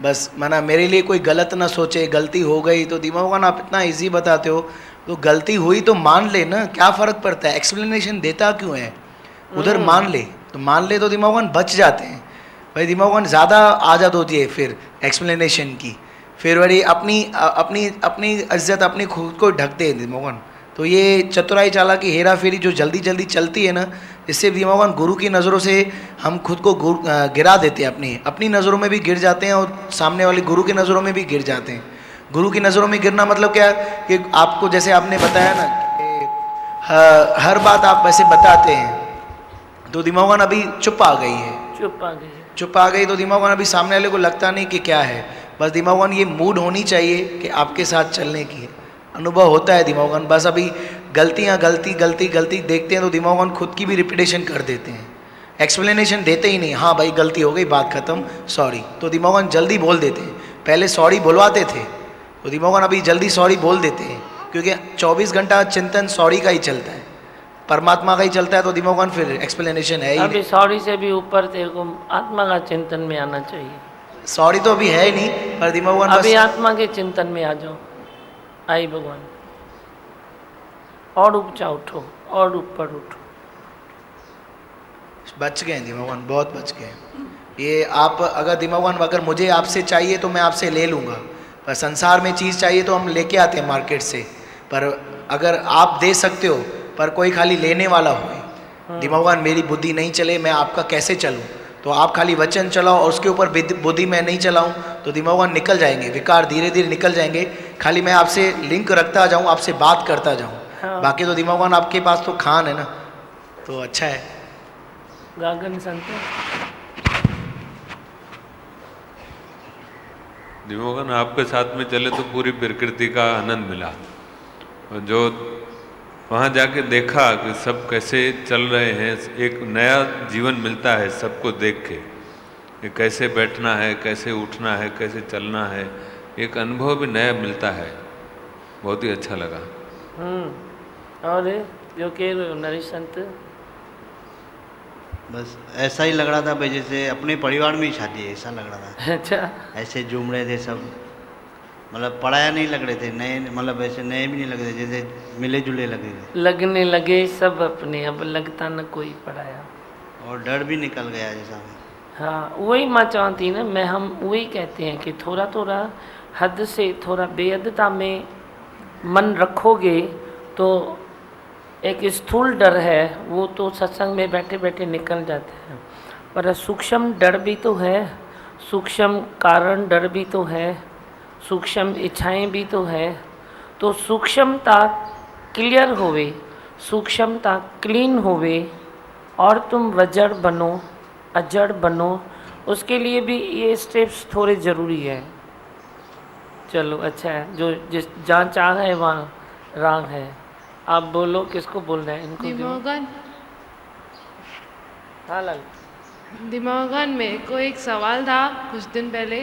बस। माना मेरे लिए कोई गलत ना सोचे, गलती हो गई तो दिमागवान आप इतना इजी बताते हो, तो गलती हुई तो मान ले ना, क्या फ़र्क पड़ता है? एक्सप्लेनेशन देता क्यों है? उधर मान ले तो दिमागवान बच जाते हैं भाई। दिमागवान ज़्यादा आदत होती है फिर एक्सप्लेनेशन की, फिर वही अपनी इज्जत अपनी खुद को ढकते हैं दिमागवान। तो ये चतुराई चालाकी हेरा फेरी जो जल्दी जल्दी चलती है ना, इससे दिमागवान गुरु की नज़रों से हम खुद को गिरा देते हैं, अपनी नज़रों में भी गिर जाते हैं और सामने वाले गुरु की नज़रों में भी गिर जाते हैं। गुरु की नज़रों में गिरना मतलब क्या कि आपको जैसे आपने बताया ना कि हर बात आप वैसे बताते हैं, तो दिमागवान अभी चुप आ गई तो दिमागवान अभी सामने वाले को लगता नहीं कि क्या है। बस दिमागवान ये मूड होनी चाहिए कि आपके साथ चलने की, अनुभव होता है दिमागवान। बस अभी गलती देखते हैं तो दिमागवान खुद की भी रिपीटेशन कर देते हैं, एक्सप्लेनेशन देते ही नहीं। हाँ भाई गलती हो गई, बात खत्म, सॉरी, तो दिमागवान जल्दी बोल देते हैं। पहले सॉरी बुलवाते थे तो दिमागवान अभी जल्दी सॉरी बोल देते हैं, क्योंकि 24 घंटा चिंतन सॉरी का ही चलता है, परमात्मा का ही चलता है। तो दिमागवान फिर एक्सप्लेनेशन है ही अभी सॉरी से भी ऊपर तेरे को आत्मा का चिंतन में आना चाहिए। सॉरी तो अभी है ही नहीं, पर दिमागवान अभी आत्मा के चिंतन में आ जाओ। आई भगवान, और ऊंचा उठो और ऊपर उठो। बच गए दिमागवान, बहुत बच गए। ये आप अगर दिमागवान अगर मुझे आपसे चाहिए तो मैं आपसे ले लूँगा, पर संसार में चीज़ चाहिए तो हम लेके आते हैं मार्केट से। पर अगर आप दे सकते हो पर कोई खाली लेने वाला हो, दिमागवान मेरी बुद्धि नहीं चले, मैं आपका कैसे चलूँ? तो आप खाली वचन चलाओ और उसके ऊपर बुद्धि मैं नहीं चलाऊँ तो दिमागवान निकल जाएंगे, विकार धीरे धीरे निकल जाएंगे। खाली मैं आपसे लिंक रखता जाऊँ, आपसे बात करता जाऊँ। हाँ। बाकी तो दिमागवान आपके पास तो खान है ना, तो अच्छा है। गागन संत दिमागवान, आपके साथ में चले तो पूरी प्रकृति का आनंद मिला। और जो वहाँ जाके देखा कि सब कैसे चल रहे हैं, एक नया जीवन मिलता है सबको देख के, कि कैसे बैठना है, कैसे उठना है, कैसे चलना है, एक अनुभव भी नया मिलता है। बहुत ही अच्छा लगा। और जो कह रहे हो नरेश संत? बस ऐसा ही लग रहा था भाई, जैसे अपने परिवार में ही शादी है ऐसा लग रहा था। अच्छा, ऐसे झूम रहे थे सब, मतलब पढ़ाया नहीं लग रहे थे, नए मतलब ऐसे नए भी नहीं लग रहे थे, जैसे मिले जुले लग रहे थे। लगने लगे सब अपने, अब लगता न कोई पढ़ाया। और डर भी निकल गया जैसा। हाँ, वही मां चवंती न, मैं हम वही कहते हैं कि थोड़ा थोड़ा हद से थोड़ा बेहदता में मन रखोगे तो एक स्थूल डर है वो तो सत्संग में बैठे बैठे निकल जाते हैं, पर सूक्ष्म डर भी तो है, सूक्ष्म कारण डर भी तो है, सूक्ष्म इच्छाएं भी तो है। तो सूक्ष्मता क्लियर होवे, सूक्ष्मता क्लीन होवे और तुम वजड़ बनो, अजड़ बनो, उसके लिए भी ये स्टेप्स थोड़े ज़रूरी है। चलो अच्छा है, जो जिस जहाँ चाह है वहाँ राग है। आप बोलो, किसको बोलना है? इनको दिमागन। हाँ लाल। दिमागन मेरे को एक सवाल था कुछ दिन पहले,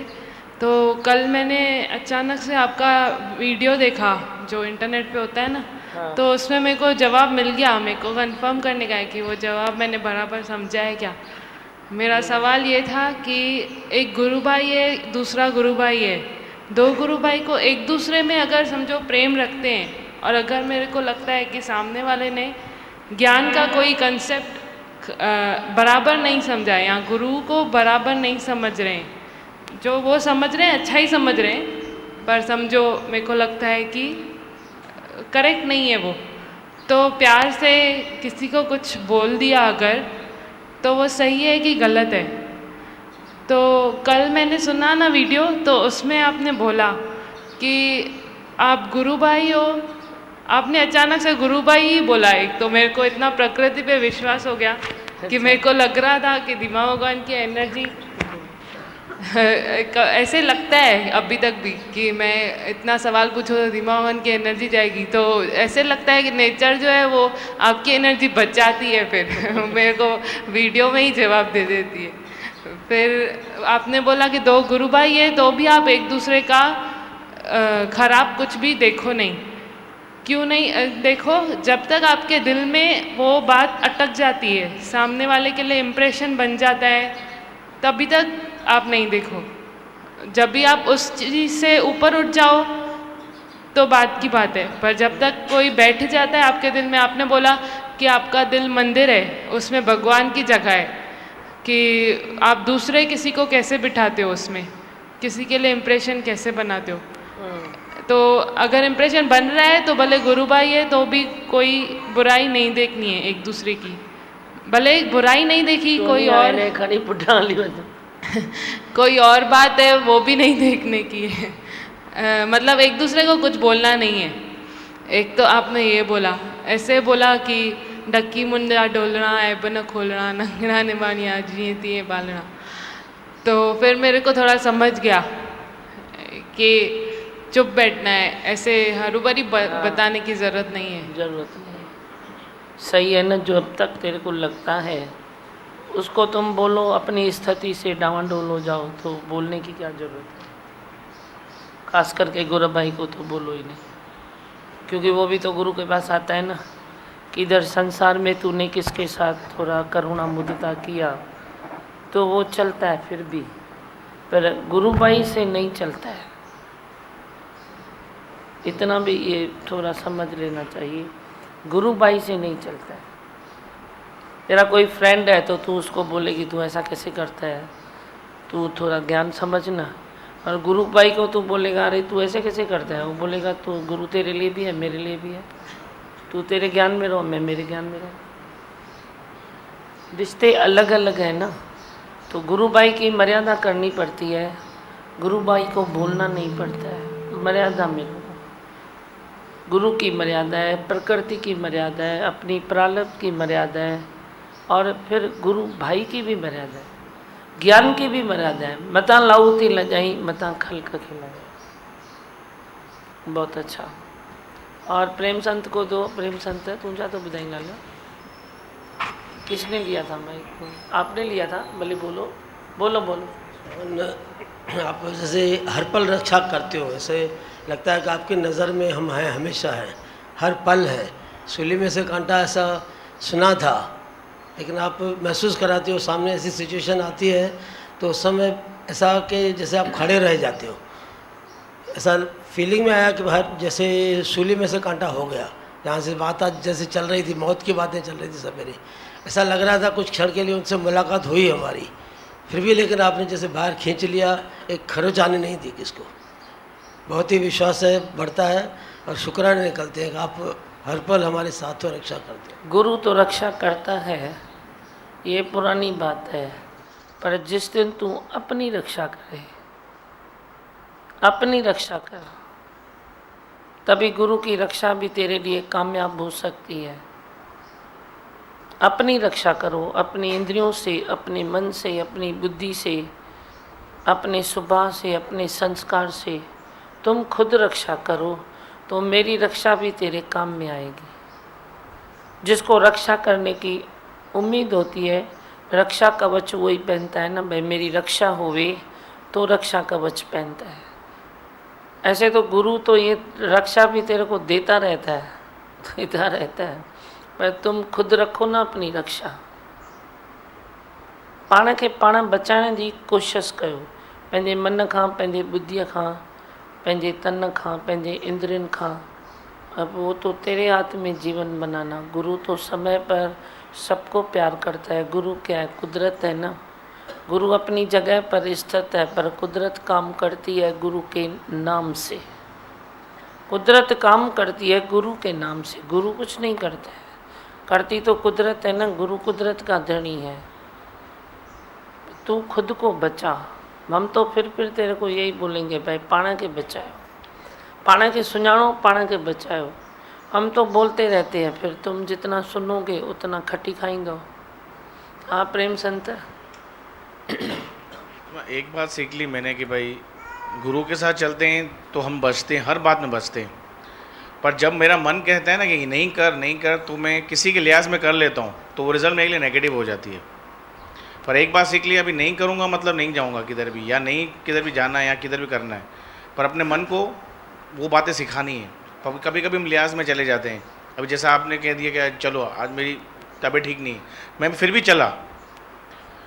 तो कल मैंने अचानक से आपका वीडियो देखा जो इंटरनेट पे होता है ना, हाँ। तो उसमें मेरे को जवाब मिल गया। मेरे को कंफर्म करने का है कि वो जवाब मैंने बराबर समझा है क्या। मेरा सवाल ये था कि एक गुरु भाई है, दूसरा गुरु भाई है, दो गुरु भाई को एक दूसरे में अगर समझो प्रेम रखते हैं, और अगर मेरे को लगता है कि सामने वाले ने ज्ञान का कोई कंसेप्ट बराबर नहीं समझा है या गुरु को बराबर नहीं समझ रहे हैं, जो वो समझ रहे हैं अच्छा ही समझ रहे हैं, पर समझो मेरे को लगता है कि करेक्ट नहीं है वो, तो प्यार से किसी को कुछ बोल दिया अगर, तो वो सही है कि गलत है। तो कल मैंने सुना ना वीडियो, तो उसमें आपने बोला कि आप गुरु भाई हो, आपने अचानक से गुरु भाई ही बोला। एक तो मेरे को इतना प्रकृति पे विश्वास हो गया कि मेरे को लग रहा था कि दिमाग भगवान की एनर्जी ऐसे लगता है अभी तक भी कि मैं इतना सवाल पूछो तो दिमाग भगवान की एनर्जी जाएगी, तो ऐसे लगता है कि नेचर जो है वो आपकी एनर्जी बचाती है, फिर मेरे को वीडियो में ही जवाब दे देती है। फिर आपने बोला कि दो गुरु भाई है तो भी आप एक दूसरे का खराब कुछ भी देखो नहीं। क्यों नहीं देखो? जब तक आपके दिल में वो बात अटक जाती है, सामने वाले के लिए इम्प्रेशन बन जाता है, तभी तक आप नहीं देखो। जब भी आप उस चीज़ से ऊपर उठ जाओ तो बात की बात है, पर जब तक कोई बैठ जाता है आपके दिल में, आपने बोला कि आपका दिल मंदिर है, उसमें भगवान की जगह है, कि आप दूसरे किसी को कैसे बिठाते हो, उसमें किसी के लिए इम्प्रेशन कैसे बनाते हो। तो अगर इम्प्रेशन बन रहा है तो भले गुरु भाई है तो भी कोई बुराई नहीं देखनी है एक दूसरे की, भले बुराई नहीं देखी कोई और खड़ी पुटा ली कोई और बात है वो भी नहीं देखने की है। मतलब एक दूसरे को कुछ बोलना नहीं है। एक तो आपने ये बोला, ऐसे बोला कि डक्की मुंडा डोलना ऐब न खोलना नंगना निबानिया जिए तिए बालना, तो फिर मेरे को थोड़ा समझ गया कि चुप बैठना है, ऐसे हरूबरी बताने की ज़रूरत नहीं है। ज़रूरत नहीं, सही है ना। जो अब तक तेरे को लगता है उसको तुम बोलो, अपनी स्थिति से डावाडोल हो जाओ तो बोलने की क्या ज़रूरत है। खास करके गुरु भाई को तो बोलो ही नहीं, क्योंकि वो भी तो गुरु के पास आता है ना कि इधर संसार में तूने किसके साथ थोड़ा करुणा मुदिता किया, तो वो चलता है फिर भी, पर गुरु भाई से नहीं चलता है। इतना भी ये थोड़ा समझ लेना चाहिए, गुरु भाई से नहीं चलता है। तेरा कोई फ्रेंड है तो तू उसको बोलेगी तू ऐसा कैसे करता है, तू थोड़ा ज्ञान समझना, और गुरु भाई को तू बोलेगा अरे तू ऐसे कैसे करता है, वो बोलेगा तू गुरु तेरे लिए भी है मेरे लिए भी है, तू तेरे ज्ञान में रहो मैं मेरे ज्ञान में रहूँ। रिश्ते अलग अलग है ना, तो गुरु भाई की मर्यादा करनी पड़ती है, गुरु भाई को भूलना नहीं पड़ता है। मर्यादा में गुरु की मर्यादा है, प्रकृति की मर्यादा है, अपनी प्रारब्ध की मर्यादा है, और फिर गुरु भाई की भी मर्यादा है, ज्ञान की भी मर्यादा है। मता लाऊती लजाई मता खल का खिलाई। बहुत अच्छा। और प्रेम संत को दो। प्रेम संत तुझा तो बुधाई ना लो, किसने लिया था माइक को? आपने लिया था, भले बोलो बोलो बोलो। आप जैसे हर पल रक्षा करते हो, ऐसे लगता है कि आपकी नज़र में हम हैं, हमेशा हैं, हर पल है। सूली में से कांटा ऐसा सुना था, लेकिन आप महसूस कराते हो, सामने ऐसी सिचुएशन आती है तो उस समय ऐसा कि जैसे आप खड़े रह जाते हो। ऐसा फीलिंग में आया कि हर जैसे सूली में से कांटा हो गया, जहाँ से बात आज जैसे चल रही थी, मौत की बातें चल रही थी सब मेरी, ऐसा लग रहा था कुछ क्षण के लिए उनसे मुलाकात हुई हमारी, फिर भी लेकिन आपने जैसे बाहर खींच लिया, एक खरोच आने नहीं दी किसको। बहुत ही विश्वास है, बढ़ता है और शुक्राने निकलते हैं कि आप हर पल हमारे साथ हो, रक्षा करते हैं। गुरु तो रक्षा करता है, ये पुरानी बात है, पर जिस दिन तू अपनी रक्षा करे, अपनी रक्षा कर, तभी गुरु की रक्षा भी तेरे लिए कामयाब हो सकती है। अपनी रक्षा करो, अपनी इंद्रियों से, अपने मन से, अपनी बुद्धि से, अपने स्वभाव से, अपने संस्कार से तुम खुद रक्षा करो तो मेरी रक्षा भी तेरे काम में आएगी। जिसको रक्षा करने की उम्मीद होती है, रक्षा कवच वही पहनता है ना भाई, मेरी रक्षा होवे तो रक्षा कवच पहनता है। ऐसे तो गुरु तो ये रक्षा भी तेरे को देता रहता है, पर तुम खुद रखो ना अपनी रक्षा। पाण खे पाण बचाइण जी कोशिश कयो, पंहिंजे मन खां, पंहिंजे बुद्धीअ खां, पंहिंजे तन खां, पंहिंजे इंद्रियनि खां। अब वो तो तेरे हाथ में जीवन बनाना। गुरु तो समय पर सबको प्यार करता है। गुरु क्या है? कुदरत है ना। गुरु अपनी जगह पर स्थित है, पर कुदरत काम करती है गुरु के नाम से। कुदरत काम करती है गुरु के नाम से, गुरु कुछ नहीं करता है। करती तो कुदरत है ना, गुरु कुदरत का धनी है। तू खुद को बचा। हम तो फिर तेरे को यही बोलेंगे भाई, पाण के बचाओ, पाण के सुञाणो, पाण के बचाओ। हम तो बोलते रहते हैं, फिर तुम जितना सुनोगे उतना खटी खाएंगे। हाँ प्रेम संत। एक बात सीख ली मैंने कि भाई गुरु के साथ चलते हैं तो हम बचते हैं, हर बात में बचते हैं। पर जब मेरा मन कहता है ना कि नहीं कर, तो मैं किसी के लिहाज में कर लेता हूँ, तो वो रिज़ल्ट मेरे लिए नेगेटिव हो जाती है। पर एक बात सीख ली, अभी नहीं करूँगा मतलब नहीं जाऊँगा किधर भी, या नहीं किधर भी जाना है या किधर भी करना है। पर अपने मन को वो बातें सिखानी है। कभी कभी हम लिहाज में चले जाते हैं। अभी जैसा आपने कह दिया कि चलो आज मेरी तबीयत ठीक नहीं, मैं फिर भी चला,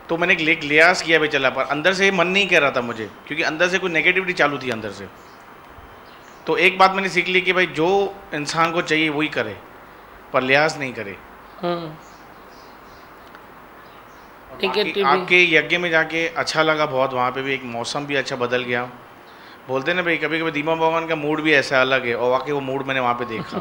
तो मैंने एक लिहाज किया भी चला, पर अंदर से मन नहीं कह रहा था मुझे, क्योंकि अंदर से कोई नेगेटिविटी चालू थी अंदर से। तो एक बात मैंने सीख ली कि भाई जो इंसान को चाहिए वही करे, पर लिहाज नहीं करे। आपके यज्ञ में जाके अच्छा लगा बहुत, वहाँ पे भी एक मौसम भी अच्छा बदल गया। बोलते ना भाई कभी कभी दीपक भगवान का मूड भी ऐसा अलग है, और वाकई वो मूड मैंने वहाँ पे देखा।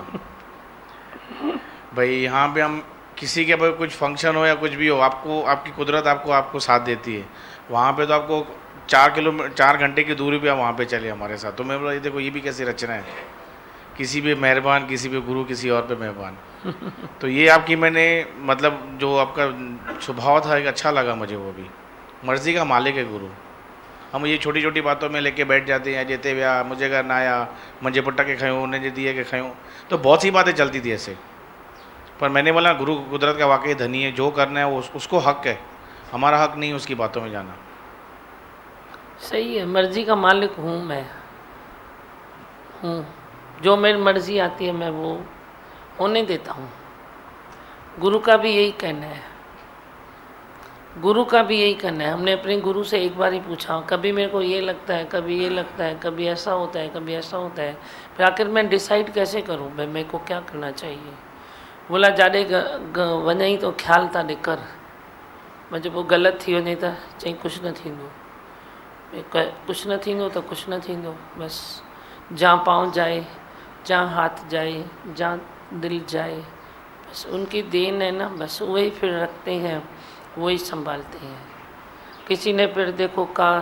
भाई यहाँ पे हम किसी के पर कुछ फंक्शन हो या कुछ भी हो, आपको आपकी कुदरत आपको साथ देती है। वहाँ पे तो आपको 4 घंटे की दूरी पे आप वहाँ पे चले हमारे साथ। तो मैं बोला ये देखो ये भी कैसी रचना है, किसी पे मेहरबान, किसी पे गुरु, किसी और पे मेहरबान। तो ये आपकी मैंने मतलब जो आपका स्वभाव था एक अच्छा लगा मुझे। वो भी मर्जी का मालिक है गुरु। हम ये छोटी छोटी बातों में लेके बैठ जाते हैं, जेते व्या मुझे घर ना आया, मुझे पुट्टा के खाऊँ, उन्हें जे दिए के खाऊँ, तो बहुत सी बातें चलती थी ऐसे। पर मैंने बोला गुरु कुदरत का वाकई धनी है, जो करना है वो उसको हक है, हमारा हक नहीं है उसकी बातों में जाना। सही है, मर्जी का मालिक हूँ मैं हूँ, जो मेरी मर्जी आती है मैं वो होने देता हूँ। गुरु का भी यही कहना है, गुरु का भी यही कहना है। हमने अपने गुरु से एक बार ही पूछा, कभी मेरे को ये लगता है, कभी ये लगता है, कभी ऐसा होता है, कभी ऐसा होता है, फिर आखिर मैं डिसाइड कैसे करूँ भाई मेरे को क्या करना चाहिए। बोला जाॾे वञई तो ख़्याल था कर, मुंहिंजो पोइ ग़लति थी वञे त चई कुझु न थींदो, कुझु न थींदो त कुझु न थींदो, बसि जहाँ पाँव जाए, जहाँ हाथ जाए, जहाँ दिल जाए, बस उनकी देन है ना, बस वही फिर रखते हैं, वही संभालते हैं। किसी ने फिर देखो कहा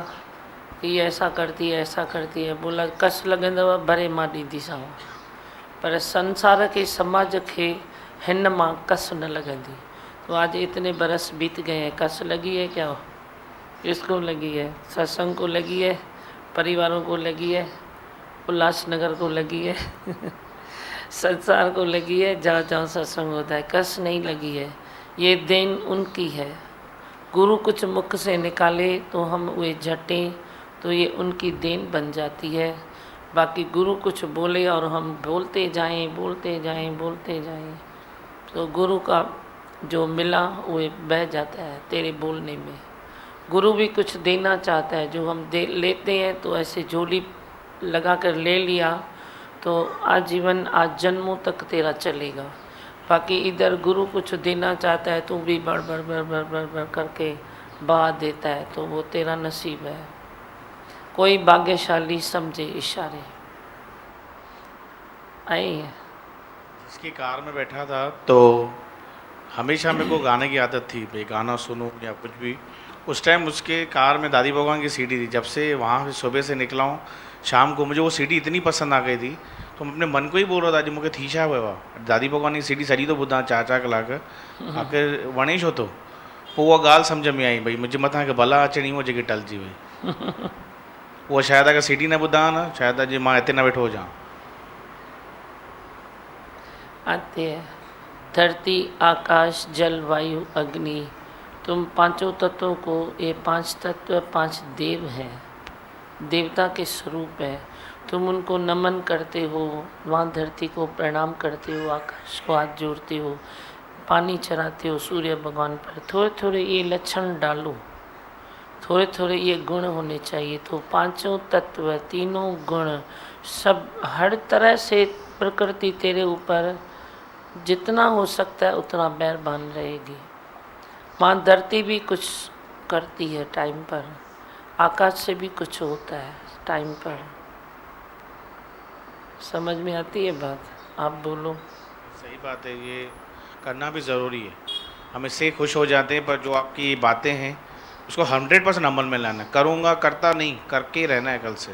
कि ऐसा करती है, ऐसा करती है, बोला कस लॻंदव भरे मां ॾींदीसांव, पर संसार के समाज के हिन मां कस न लगंदी। तो आज इतने बरस बीत गए हैं, कस लगी है क्या? किसको लगी है? सत्संग को लगी है, परिवारों को लगी है, उल्लासनगर को लगी है। संसार को लगी है, जहाँ जहाँ सत्संग होता है। कस नहीं लगी है, ये देन उनकी है। गुरु कुछ मुख से निकाले तो हम वे झटें, तो ये उनकी देन बन जाती है। बाकी गुरु कुछ बोले और हम बोलते जाएं, बोलते जाएं, बोलते जाएं, तो गुरु का जो मिला वो बह जाता है तेरे बोलने में। गुरु भी कुछ देना चाहता है, जो हम दे लेते हैं तो ऐसे झोली लगा कर ले लिया तो आजीवन आज जन्मों तक तेरा चलेगा। बाकी इधर गुरु कुछ देना चाहता है तो भी बड़ बड़ बड़ बड़ बड़ बड़ करके बहा देता है, तो वो तेरा नसीब है। कोई भाग्यशाली समझे इशारे आए हैं। जिसकी कार में बैठा था तो हमेशा मेरे को गाने की आदत थी, भाई गाना सुनूं या कुछ भी। उस टाइम उसके कार में दादी भगवान की सीडी थी। जब से वहाँ से सुबह से निकला हूँ, शाम को मुझे वो सीडी इतनी पसंद आ गई थी, तो मैं अपने मन को ही बोल रहा था, जी मुझे थी छा हुआ दादी भगवान की सीडी सड़ी तो ॿुधां 4-4 कलाक आख़िर वणे छो थो। पोइ उहा ॻाल्हि सम्झ में आई, भई मुंहिंजे मथां खे भला अचणी हो जेकी टलिजी वई। उहा शायदि अगरि सीडी न ॿुधां न, शायदि अॼु मां हिते न वेठो हुजां। आते हैं धरती, आकाश, जल, वायु, अग्नि, तुम पांचों तत्वों को, ये 5 तत्व 5 देव हैं, देवता के स्वरूप है। तुम उनको नमन करते हो, वहाँ धरती को प्रणाम करते हो, आकाश को हाथ जोड़ते हो, पानी चढ़ाते हो सूर्य भगवान पर। थोड़े थोड़े ये लक्षण डालो, थोड़े थोड़े ये गुण होने चाहिए। तो 5 तत्व, 3 गुण, सब हर तरह से प्रकृति तेरे ऊपर जितना हो सकता है उतना मेहरबान रहेगी। माँ धरती भी कुछ करती है टाइम पर, आकाश से भी कुछ होता है टाइम पर। समझ में आती है बात? आप बोलो। सही बात है, ये करना भी ज़रूरी है। हम इससे खुश हो जाते हैं, पर जो आपकी बातें हैं उसको 100% अमल में लाना। करूँगा, करता नहीं, करके ही रहना है कल से,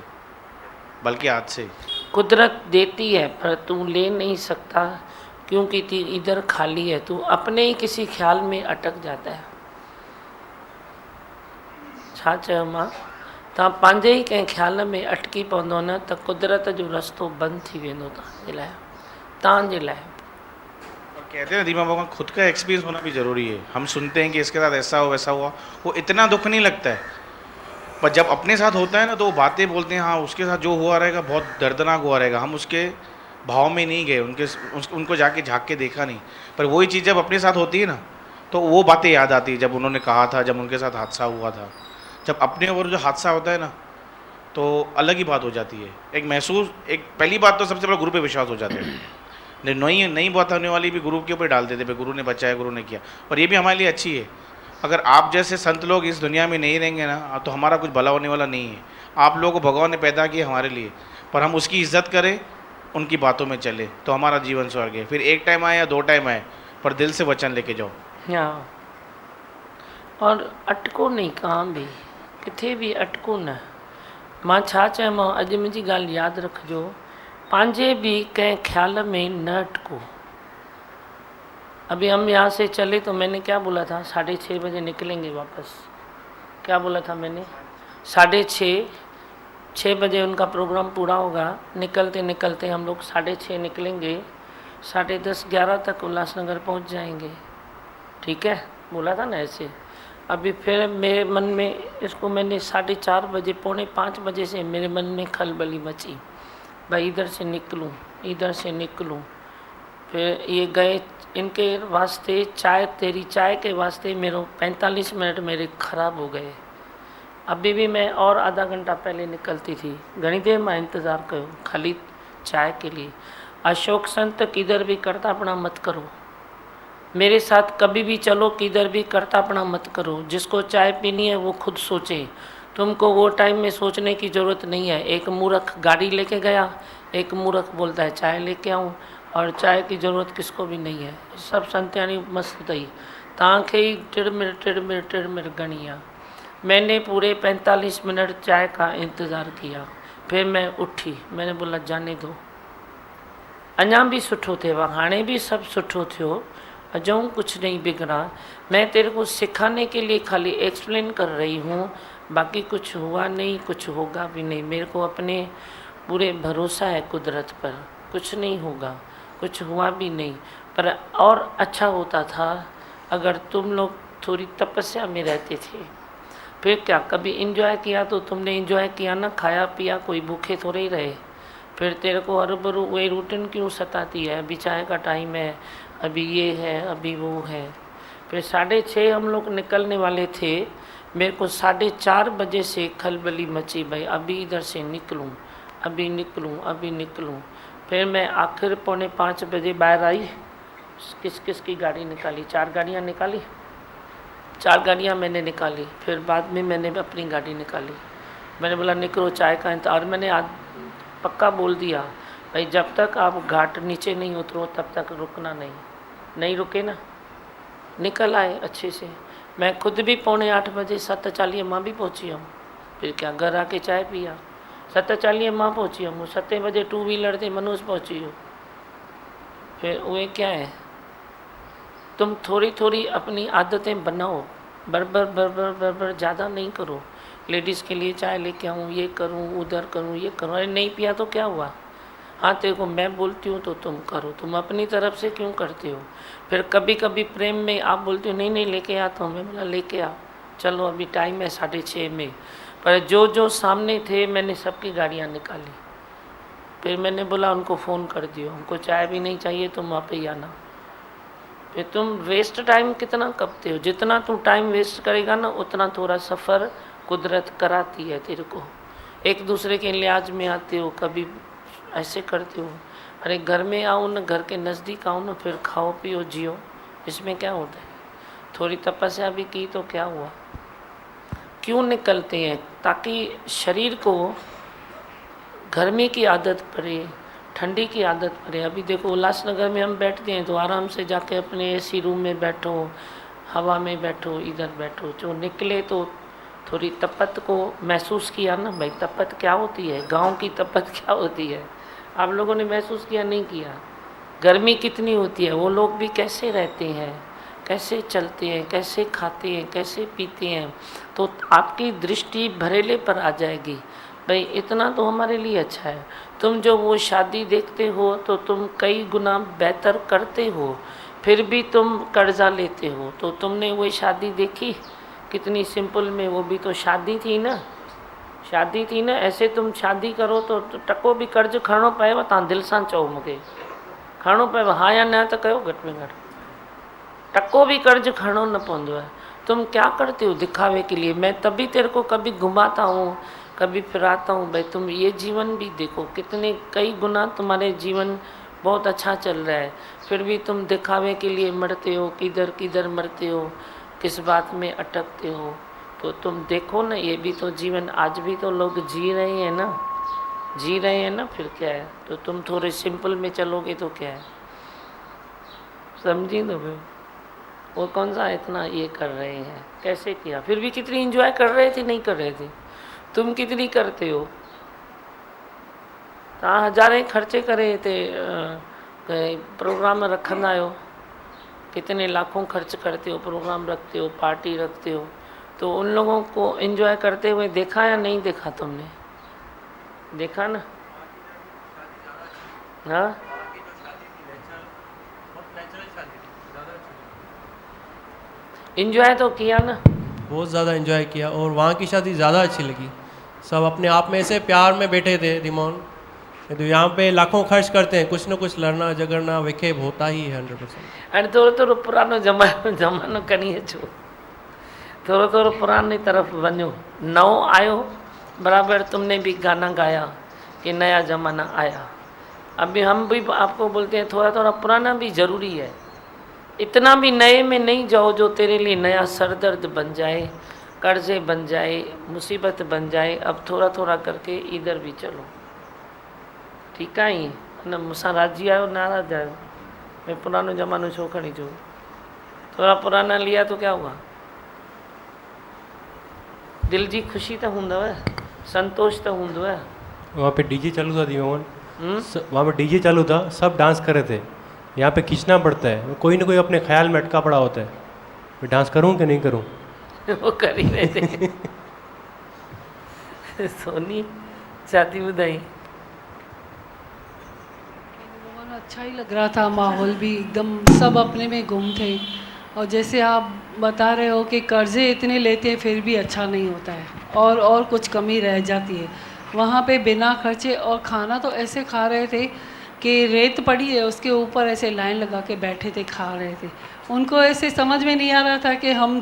बल्कि आज से। कुदरत देती है पर तू ले नहीं सकता, क्योंकि इधर खाली है। तू अपने ही किसी ख्याल में अटक जाता है। छा चयो मां? तव्हां पंहिंजे ई कंहिं ख्याल में अटकी पवंदो न त कुदरत जो रस्तो बंदि थी वेंदो तव्हांजे लाइ। और कहते हैं दीमा भगवान, खुद का एक्सपीरियंस होना भी ज़रूरी है। हम सुनते हैं कि इसके साथ ऐसा हुआ वैसा हुआ, वो इतना दुख नहीं लगता है, पर जब अपने साथ होता है ना तो वो बातें बोलते हैं, हाँ उसके साथ जो हुआ रहेगा बहुत दर्दनाक हुआ रहेगा। हम उसके भाव में नहीं गए, उनको जाके झाँक के देखा नहीं, पर वही चीज़ जब अपने साथ होती है ना तो वो बातें याद आती है, जब उन्होंने कहा था, जब उनके साथ हादसा हुआ था। जब अपने ऊपर जो हादसा होता है ना तो अलग ही बात हो जाती है। एक महसूस, एक पहली बात तो सबसे बड़ा गुरु पे विश्वास हो जाता है। नई बात होने वाली भी गुरु के ऊपर डाल देते, गुरु ने बचाया, गुरु ने किया। और ये भी हमारे लिए अच्छी है। अगर आप जैसे संत लोग इस दुनिया में नहीं रहेंगे ना तो हमारा कुछ भला होने वाला नहीं है। आप लोगों को भगवान ने पैदा किया हमारे लिए, पर हम उसकी इज्जत करें, उनकी बातों में चले, तो हमारा जीवन स्वर्ग है। फिर 1 टाइम आए या 2 टाइम आए, पर दिल से वचन लेके जाओ। हाँ, और अटको नहीं, कहाँ भी किथे भी अटको न। मां छा चयोमांव, अॼु मुंहिंजी ॻाल्हि यादि रखिजो, पंहिंजे भी कंहिं ख्याल में न अटको। अभी हम यहाँ से चले तो मैंने क्या बोला था, 6:30 बजे निकलेंगे वापस। क्या बोला था मैंने? 6:30 बजे उनका प्रोग्राम पूरा होगा। निकलते निकलते हम लोग 6:30 निकलेंगे, 10:30 11 तक उल्लासनगर पहुँच जाएंगे। ठीक है, बोला था ना ऐसे। अभी फिर मेरे मन में इसको मैंने 4:30 बजे, 4:45 बजे से मेरे मन में खलबली मची, भाई इधर से निकलूं, इधर से निकलूं। फिर ये गए, इनके वास्ते चाय, तेरी चाय के वास्ते मेरे 45 मिनट मेरे ख़राब हो गए। अभी भी मैं और आधा घंटा पहले निकलती थी, घनी देर मैं इंतज़ार कयो खाली चाय के लिए। अशोक संत किधर भी करतापना मत करो, मेरे साथ कभी भी चलो, किधर भी करतापना मत करो। जिसको चाय पीनी है वो खुद सोचे, तुमको वो टाइम में सोचने की ज़रूरत नहीं है। एक मूर्ख गाड़ी लेके गया, एक मूर्ख बोलता है चाय लेके आऊँ, और चाय की ज़रूरत किसको भी नहीं है। सब संत्यानी मस्त अथई, तव्हांखे ही टिड़मिड़ घणी आहे। मैंने पूरे 45 मिनट चाय का इंतज़ार किया, फिर मैं उठी, मैंने बोला जाने दो, अञा भी सुठो थिएव, हाणे भी सब सुठो थियो, अजूं कुछ नहीं बिगड़ा। मैं तेरे को सिखाने के लिए खाली एक्सप्लेन कर रही हूँ, बाकी कुछ हुआ नहीं, कुछ होगा भी नहीं। मेरे को अपने पूरे भरोसा है कुदरत पर, कुछ नहीं होगा। कुछ हुआ भी नहीं। पर और अच्छा होता था अगर तुम लोग थोड़ी तपस्या में रहते थे। फिर क्या कभी इंजॉय किया तो तुमने इंजॉय किया ना, खाया पिया, कोई भूखे थोड़े ही रहे। फिर तेरे को हर बरू वही रूटीन क्यों सताती है? अभी चाय का टाइम है, अभी ये है, अभी वो है। फिर 6:30 हम लोग निकलने वाले थे, मेरे को 4:30 बजे से खलबली मची, भाई अभी इधर से निकलूं, अभी निकलूं, अभी निकलूं। फिर मैं आखिर 4:45 बजे बाहर आई। किस किस की गाड़ी निकाली? 4 गाड़ियाँ निकाली, 4 गाड़ियाँ मैंने निकाली। फिर बाद में मैंने अपनी गाड़ी निकाली। मैंने बोला निकलो चाय का इंतजार। और मैंने आज पक्का बोल दिया भाई जब तक आप घाट नीचे नहीं उतरो तब तक रुकना नहीं। नहीं रुके ना, निकल आए अच्छे से। मैं खुद भी 7:45 बजे 7:40 माँ भी पहुँची हूँ। फिर क्या घर आके चाय पिया, 7:40 माँ पहुँची हूँ। 7 बजे 2 व्हीलर से मनोज पहुँची हूँ। फिर वे क्या है, तुम थोड़ी थोड़ी अपनी आदतें बनाओ, बरबर बरबर बरबर ज़्यादा नहीं करो। लेडीज़ के लिए चाय लेके आऊँ, ये करूँ, उधर करूँ, ये करूँ। अरे नहीं पिया तो क्या हुआ? हाँ तेरे को मैं बोलती हूँ तो तुम करो, तुम अपनी तरफ से क्यों करते हो? फिर कभी कभी प्रेम में आप बोलते हो नहीं नहीं लेके आता हूँ। मैं बोला लेके आ, चलो अभी टाइम है 6:30 में। पर जो जो सामने थे मैंने सबकी गाड़ियाँ निकाली। फिर मैंने बोला उनको फ़ोन कर दियो, उनको चाय भी नहीं चाहिए तुम वहाँ पे ही आना। फिर तुम वेस्ट टाइम कितना करते हो? जितना तुम टाइम वेस्ट करेगा ना उतना थोड़ा सफ़र कुदरत कराती है तेरे को। एक दूसरे के लिहाज में आते हो, कभी ऐसे करते हो। अरे घर में आओ ना, घर के नज़दीक आओ ना, फिर खाओ पियो जियो, इसमें क्या होता है? थोड़ी तपस्या भी की तो क्या हुआ? क्यों निकलते हैं? ताकि शरीर को गर्मी की आदत पड़े, ठंडी की आदत पड़े। अभी देखो उल्लासनगर में हम बैठते हैं तो आराम से जाके अपने एसी रूम में बैठो, हवा में बैठो, इधर बैठो। जो निकले तो थोड़ी तपत को महसूस किया ना भाई, तपत क्या होती है, गांव की तपत क्या होती है, आप लोगों ने महसूस किया नहीं किया? गर्मी कितनी होती है, वो लोग भी कैसे रहते हैं, कैसे चलते हैं, कैसे खाते हैं, कैसे पीते हैं। तो आपकी दृष्टि भरेले पर आ जाएगी भाई इतना तो हमारे लिए अच्छा है। तुम जो वो शादी देखते हो तो तुम कई गुना बेहतर करते हो, फिर भी तुम कर्जा लेते हो। तो तुमने वो शादी देखी कितनी सिंपल में, वो भी तो शादी थी ना, शादी थी ना। ऐसे तुम शादी करो तो टको भी कर्ज खणो पएव, तव्हां दिलि सां चओ मूंखे खणो पएव, हा या न त कयो घटि में घटि। टको भी कर्ज खणो न पवंदो है। तुम क्या करते हो दिखावे के लिए? मैं तभी तेरे को कभी घुमाता हूँ, कभी फिराता हूँ भाई तुम ये जीवन भी देखो, कितने कई गुना तुम्हारे जीवन बहुत अच्छा चल रहा है, फिर भी तुम दिखावे के लिए मरते हो, किधर किधर मरते हो, किस बात में अटकते हो। तो तुम देखो ना, ये भी तो जीवन आज भी तो लोग जी रहे हैं ना, जी रहे हैं ना, फिर क्या है? तो तुम थोड़े सिंपल में चलोगे तो क्या है, समझी? तो फिर वो कौन सा इतना ये कर रहे हैं, कैसे किया? फिर भी कितनी एंजॉय कर रहे थे, नहीं कर रहे थे? तुम कितनी करते हो? तव्हां हज़ारे खर्चे करे थे प्रोग्राम रखंदा आहियो, कितने लाखों खर्च करते हो, प्रोग्राम रखते हो, पार्टी रखते हो। तो उन लोगों को एंजॉय करते हुए देखा या नहीं देखा? तुमने देखा ना? हाँ, एंजॉय तो किया ना, बहुत ज़्यादा एंजॉय किया। और वहाँ की शादी ज़्यादा अच्छी लगी। सब अपने आप में ऐसे प्यार में बैठे थे दिमाग। तो यहाँ पे लाखों खर्च करते हैं, कुछ ना कुछ लड़ना झगड़ना विखेप होता ही है 100%। अरे थोड़ो थोड़ो पुरानो ज़मानो खणी अचो, थोड़ो थोड़ो पुरानी तरफ वञो। नओ आयो बराबर, तुमने भी गाना गाया कि नया ज़माना आया। अभी हम भी आपको बोलते हैं थोड़ा थोड़ा पुराना भी ज़रूरी है। इतना भी नए में नहीं जाओ जो तेरे लिए नया सरदर्द बन जाए, कर्जे बन जाए, मुसीबत बन जाए। अब थोड़ा थोड़ा करके इधर भी चलो, ठीकु आहे? ईअं न मूंसां राज़ी आहियो, नाराज़ आहियो? मैं पुरानो ज़मानो छो खणी जो, थोड़ा पुराना लिया तो क्या हुआ? दिल जी खुशी तो हूंदव, संतोष तो हूंदव। वहाँ पे डीजे चालू था दीवान, वहाँ पे डीजे चालू था, सब डांस कर रहे थे। यहाँ पे खींचना पड़ता है, कोई ना कोई अपने ख्याल में अटका पड़ा होता है, मैं डांस करूँ कि नहीं करूँ? वो कर ही रहे थे। सोनी शादी ॿुधाई अच्छा ही लग रहा था, माहौल भी एकदम सब अपने में गुम थे। और जैसे आप बता रहे हो कि कर्जे इतने लेते हैं फिर भी अच्छा नहीं होता है, और कुछ कमी रह जाती है। वहाँ पे बिना खर्चे, और खाना तो ऐसे खा रहे थे कि रेत पड़ी है उसके ऊपर ऐसे लाइन लगा के बैठे थे, खा रहे थे। उनको ऐसे समझ में नहीं आ रहा था कि हम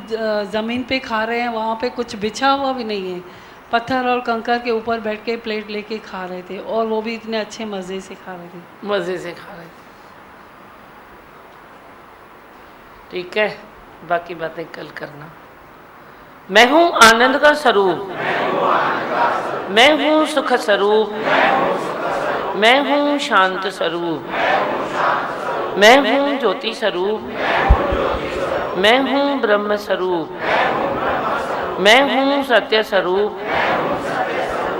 ज़मीन पे खा रहे हैं, वहाँ पे कुछ बिछा हुआ भी नहीं है, पत्थर और कंकर के ऊपर बैठ के प्लेट लेके खा रहे थे, और वो भी इतने अच्छे मज़े से खा रहे थे। मज़े से खा रहे थे। ठीक है, बाकी बातें कल करना। मैं हूँ आनंद का स्वरूप, मैं हूँ सुख स्वरूप, मैं हूँ शांत स्वरूप, मैं हूँ ज्योति स्वरूप, मैं हूँ ब्रह्म स्वरूप, मैं हूँ सत्य स्वरूप,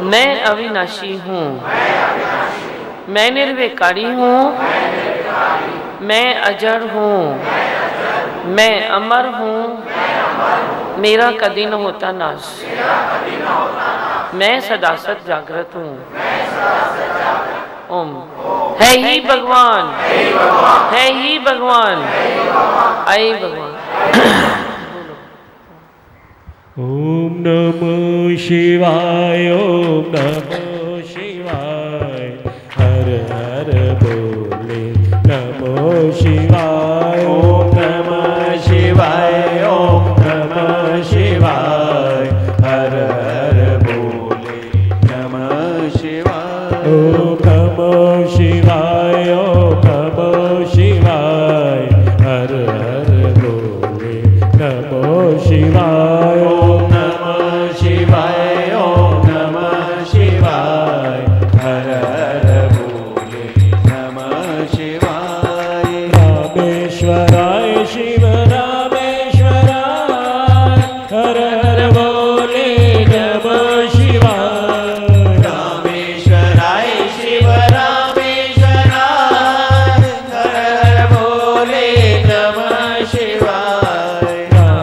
मैं अविनाशी हूँ, मैं निर्विकारी हूँ, मैं अजर हूँ, मैं अमर हूँ, मेरा कभी न होता नाश, मैं सदा सत जागृत हूँ। ओम। है ही भगवान, है ही भगवान, आई भगवान। ओम नमो शिवाय, ओम नमो शिवाय, हर हर बोले नमो शिवाय, ओम नमः शिवाय, ओम नमः शिवाय, हर हर बोले नमः शिवाय, ओम नमो शिवाय, ओम नमो शिवाय, हर हर बोले नमो शिवाय, ओम नमः शिवाय, ओम नमः शिवाय, हर हर बोले नमः शिवाय। रामेश्वराय शिव रामेश्वराय, हर हर बोले नमः शिवाय। रामेश्वराय शिव रामेश्वराय, हर हर बोले नमः शिवाय।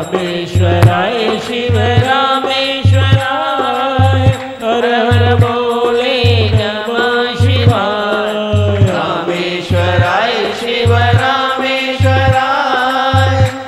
रामेश्वराय शिव रामेश्वराय, हर हर बोले नमः शिवाय। रामेश्वराय शिव रामेश्वराय,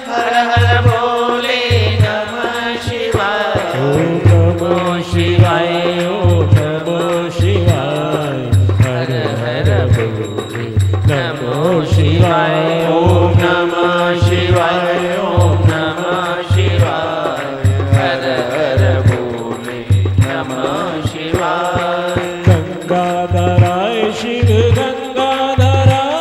हर हर बोले नमः शिवाय। ओम नमो शिवाय, ओम नमो शिवाय, हर हर बोले नमो शिवाय। ओम नमः शिवाय, ओम नमः शिवाय, हर हर बोले नमः शिवाय। गंगाधराय शिव गंगाधराय,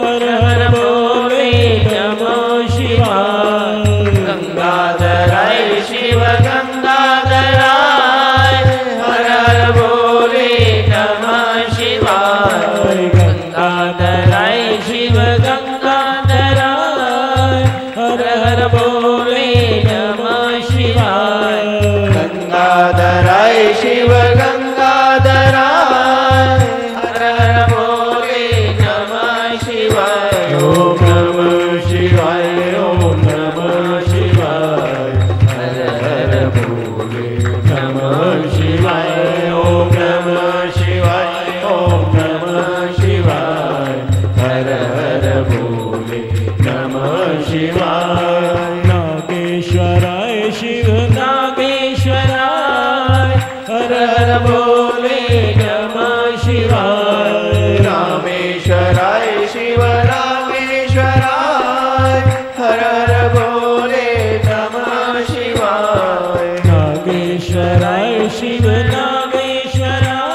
हर हर बोले नमः शिवाय। गंगाधराय शिव गंगाधराय, हर हर बोले नमः शिवाय। गंगाधराय शिव गंगाधराय, हर हर बोले नमः शिवाय। गंगाधराय शिव गंगाधराय, हर हर बोले नमः शिवाय। ओम नमः शिवाय, ओम नमः शिवाय, हर हर बोले नमः शिवाय। ओम नमः शिवाय, ओम नमः शिवाय, हर हर बोले नमः शिवाय। नागेश्वराय शिव नागेश्वराय, हर हर बोले नमः शिवाय। रामेश्वराय शिव रामेश्वराय, हर हर बोले नमः शिवाय। नागेश्वराय शिव नागेश्वराय,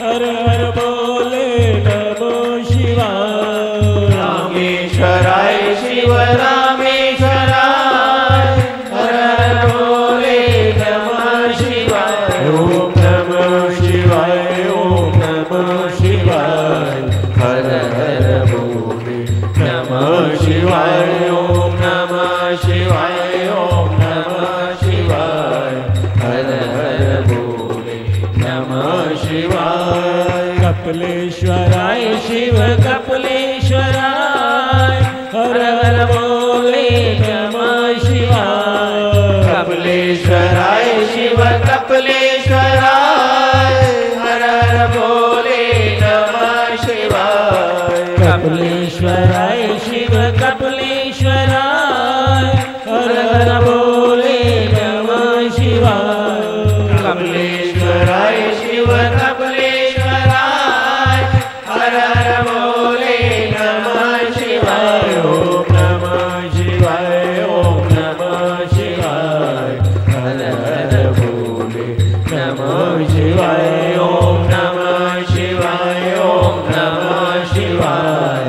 हर हर बोले नमः शिवाय। रामेश्वराय शिव रामेश्वराय, हर हर बोले नमः शिवाय। ओम नमः शिवाय, ओम नमः शिवाय, हर हर बोले नमः शिवाय। ओम नमः शिवाय, ओम नमः शिवाय, हर हर बोले नमः शिवाय। कपिलेश्वराय शिव कपिलेश्वराय, हर हर बोले नमः शिवाय। कपिलेश्वराय शिव कपिलेश्वराय, हर हर बोले नमः शिवाय। शिव कपिलेश्वराय हर हर भोले नमः शिवाय ओम नमः शिवाय ओम नमः शिवाय हर हर भोले नमः शिवाय ओम नमः शिवाय ओम नमः शिवाय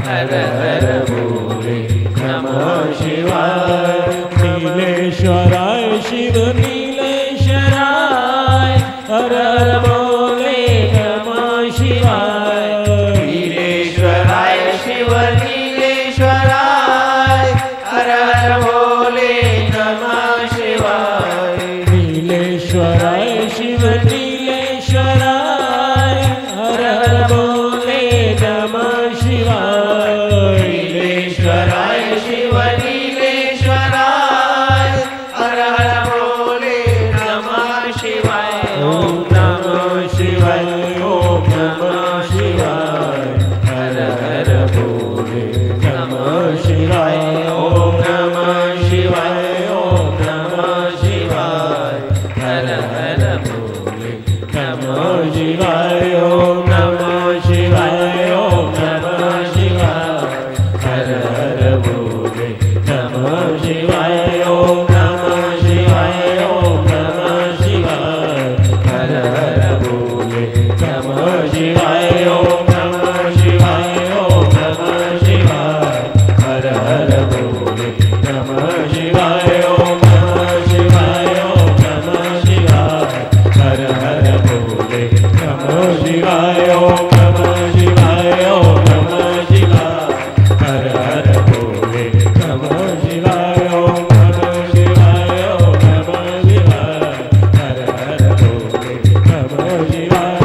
हर हर भोले नमः शिवाय नीलेश्वराय शिव नीलेश्वराय हर हर भोले नमः शिवाय नीलेश्वराय शिव नीलेश्वराय हर हर भोले नमः शिवाय नीलेश्वराय शिव नीलेश्वराय हर हर भोले नमः शिवाय नीलेश्वराय शिव नीलेश्वराय हर हर भोले नमः शिवाय ओम नमः शिवाय ओम नमः शिवाय हर हर भोले नमः शिवाय ओम नमः शिवाय ओम नमः शिवाय हर हर भोले नमः शिवाय ओम नमः शिवाय ओम नमः शिवाय हर हर भोले नमः शिवाय ओम नमः शिवाय ओम नमः शिवाय हर हर भोले नमः शिवाय ओम नमः शिवाय ओम नमः शिवाय हर हर भोले नमः शिवाय ओम नमः शिवाय ओम नमः शिवाय हर हर भोले नमः शिवाय ओम नमः शिवाय ओम नमः शिवाय हर हर भोले नमः शिवाय ओम नमः शिवाय ओम नमः शिवाय हर हर भोले नमः शिवाय